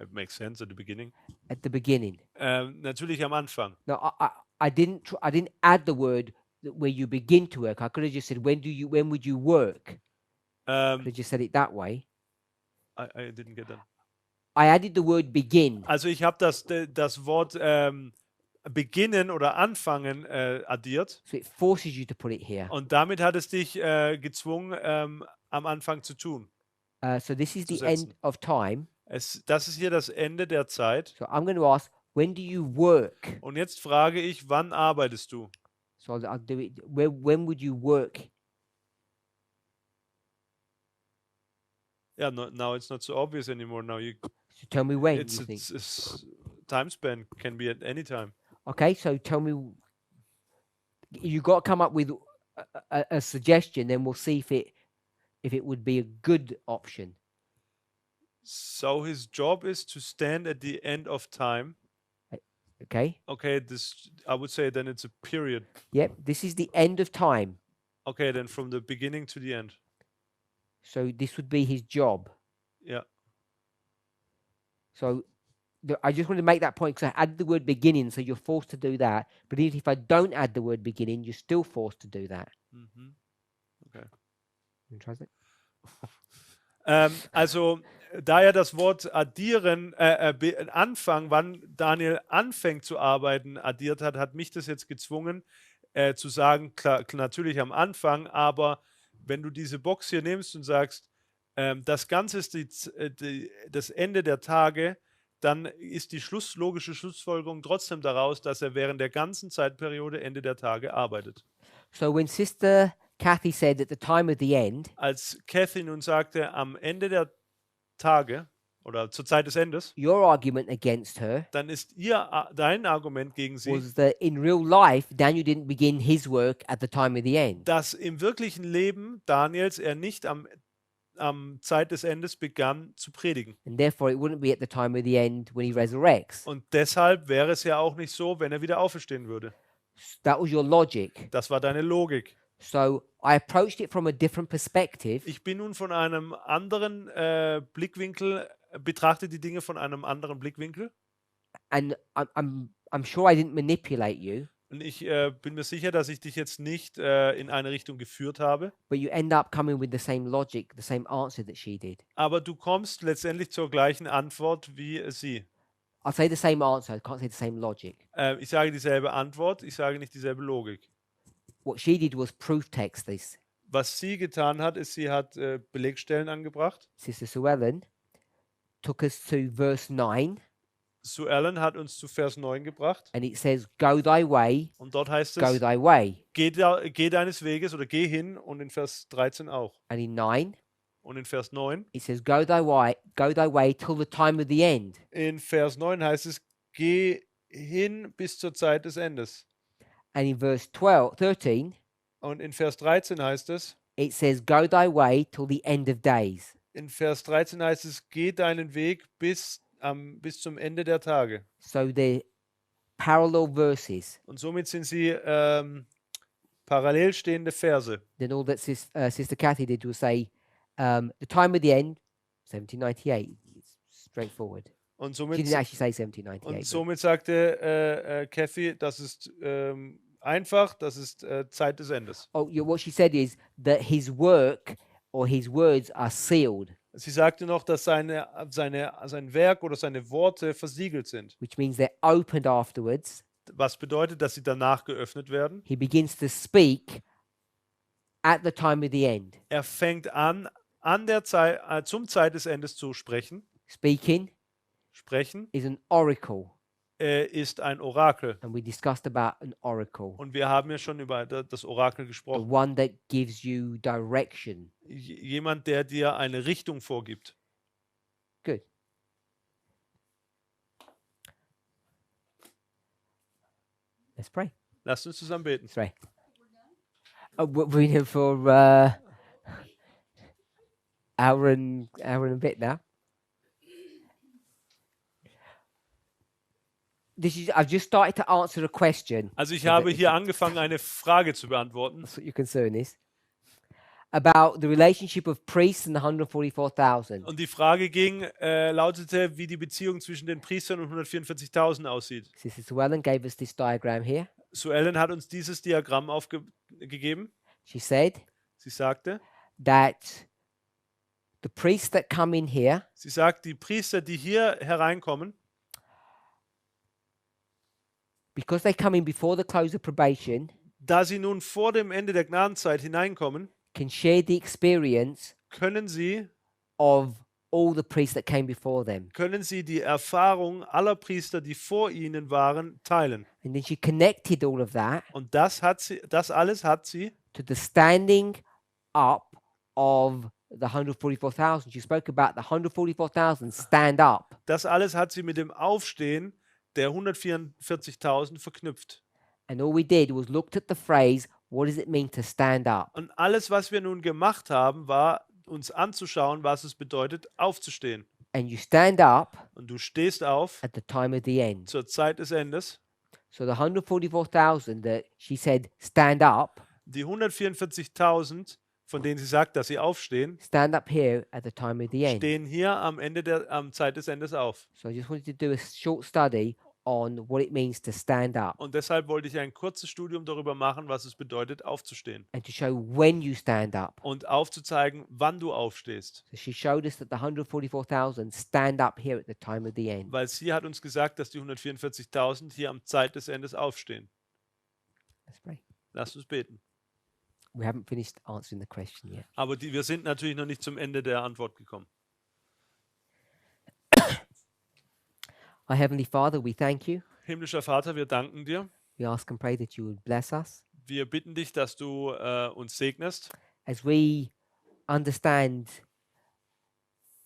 It makes sense at the beginning. At the beginning. Natürlich am Anfang. No, I didn't add the word where you begin to work. I could have just said when would you work? I could have just said it that way. I didn't get that. I added the word begin. Also ich habe das Wort beginnen oder anfangen addiert. So it forces you to put it here. Und damit hat es dich gezwungen, am Anfang zu tun. So this is Zu the end setzen. of time. Das ist hier das Ende der Zeit. So I'm going to ask, when do you work? Und jetzt frage ich, wann arbeitest du? So I'll do it. When would you work? Yeah, now it's not so obvious anymore. Now So tell me when it's you think. time span can be at any time. Okay, so tell me. You got to come up with a suggestion. Then we'll see if it would be a good option. So his job is to stand at the end of time. Okay. Okay, I would say then it's a period. Yep. This is the end of time. Okay, then from the beginning to the end. So this would be his job. Yeah. So I just want to make that point because I added the word beginning, so you're forced to do that. But even if I don't add the word beginning, you're still forced to do that. Mhm. Okay. You translate? Also, da er das Wort addieren, Anfang, wann Daniel anfängt zu arbeiten, addiert hat, hat mich das jetzt gezwungen, zu sagen, klar, natürlich am Anfang, aber wenn du diese Box hier nimmst und sagst, das Ganze ist das Ende der Tage, dann ist die logische Schlussfolgerung trotzdem daraus, dass er während der ganzen Zeitperiode Ende der Tage arbeitet. So when Sister Kathy said at the time of the end, Als Kathy nun sagte, am Ende der Tage oder zur Zeit des Endes, your argument against her dann ist dein Argument gegen sie, was that in real life, Daniel didn't begin his work at the time of the end. dass im wirklichen Leben Daniels er nicht am Zeit des Endes begann zu predigen. And therefore, it wouldn't be at the time of the end when he resurrects. Und deshalb wäre es ja auch nicht so, wenn er wieder auferstehen würde. That was your logic. Das war deine Logik. So I approached it from a different perspective. Ich bin nun von einem anderen Blickwinkel, betrachte die Dinge von einem anderen Blickwinkel. And I'm sure I didn't manipulate you, Und ich bin mir sicher, dass ich dich jetzt nicht in eine Richtung geführt habe. but you end up coming with the same logic, the same answer that she did. Aber du kommst letztendlich zur gleichen Antwort wie sie. I'll say the same answer, I can't say the same logic. Ich sage dieselbe Antwort, ich sage nicht dieselbe Logik. What she did was proof text this. Was sie getan hat, ist, sie hat Belegstellen angebracht. Sister Sue Ellen took us to verse 9, Sue Ellen hat uns zu Vers 9 gebracht. and it says, Go thy way, Und dort heißt go es, thy way. geh deines Weges oder geh hin. Und in Vers 13 auch. And in 9, Und in Vers 9. it says, Go thy way till the time of the end. In Vers 9 heißt es, geh hin bis zur Zeit des Endes. And in verse 13, Und in Vers 13 heißt es, it says, Go thy way till the end of days. in Vers 13 heißt es, geh deinen Weg bis zum Ende der Tage. So they're parallel verses. Und somit sind sie parallel stehende Verse. Then all that Sister Kathy did was say, the time of the end, 1798. It's straightforward. Und She somit, didn't actually say 1798. und but- somit sagte Kathy, das ist einfach, das ist Zeit des Endes. Oh, what she said is that his work or his words are sealed, Sie sagte noch, dass sein Werk oder seine Worte versiegelt sind. which means they're opened afterwards. Was bedeutet, dass sie danach geöffnet werden? He begins to speak at the time of the end. Er fängt an der Zeit, zum Zeit des Endes zu sprechen. Speaking Sprechen is an oracle, ist ein Orakel. and we discussed about an oracle, Und wir haben ja schon über das Orakel the gesprochen. one that gives you direction. Jemand, der dir eine Richtung vorgibt. Good. Let's pray. Lasst uns zusammen beten. Let's pray. We're here for hour and a bit now. I've just started to answer a question. Also ich habe hier angefangen, eine Frage zu beantworten. That's what your concern is. About the relationship of priests and the 144,000. Und die Frage lautete, wie die Beziehung zwischen den Priestern und 144.000 aussieht. Sister Suellen gave us this diagram here. Suellen hat uns dieses Diagramm aufgegeben. She said Sie sagte, that the priests that come in here, sie sagt, die Priester, die hier hereinkommen, because they come in before the close of probation, da sie nun vor dem Ende der Gnadenzeit hineinkommen, can share the experience können sie of all the priests that came before them. die Erfahrung aller Priester, die vor ihnen waren, teilen. And then she connected all of that Und das alles hat sie to the standing up of the 144,000. She spoke about the 144,000 stand up. Das alles hat sie mit dem Aufstehen der 144.000 verknüpft. And all we did was looked at the phrase, what does it mean to stand up? Und alles, was wir nun gemacht haben, war uns anzuschauen, was es bedeutet, aufzustehen. And you stand up Und du stehst auf at the time of the end. zur Zeit des Endes. So the 144,000 that she said stand up, Die 144.000, von denen sie sagt, dass sie aufstehen, stand up here at the time of the end. stehen hier am Zeit des Endes auf. So I just wanted to do a short study on what it means to stand up Und deshalb wollte ich ein kurzes Studium darüber machen, was es bedeutet, aufzustehen. and to show when you stand up. Und aufzuzeigen, wann du aufstehst. So she showed us that the 144,000 stand up here at the time of the end. Weil sie hat uns gesagt, dass die 144.000 hier am Zeit des Endes aufstehen. Let's pray. Lasst uns beten. We haven't finished answering the question yet. Aber wir sind natürlich noch nicht zum Ende der Antwort gekommen. Our Heavenly Father, we thank you. Himmlischer Vater, wir danken dir. We ask and pray that you would bless us Wir bitten dich, dass du uns segnest, as we understand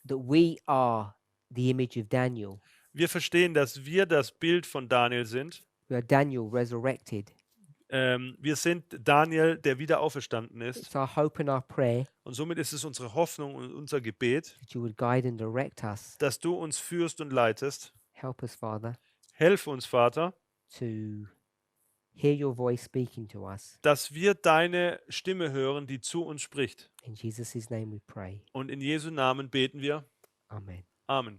that we are the image of Daniel. Wir verstehen, dass wir das Bild von Daniel sind. We are Daniel resurrected. Wir sind Daniel, der wieder auferstanden ist. It's our hope and our prayer Und somit ist es unsere Hoffnung und unser Gebet, that you would guide and direct us. dass du uns führst und leitest. Help us, Father, Helf uns, Vater, to hear your voice speaking to us. dass wir deine Stimme hören, die zu uns spricht. In Jesus' name we pray. Und in Jesu Namen beten wir. Amen. Amen.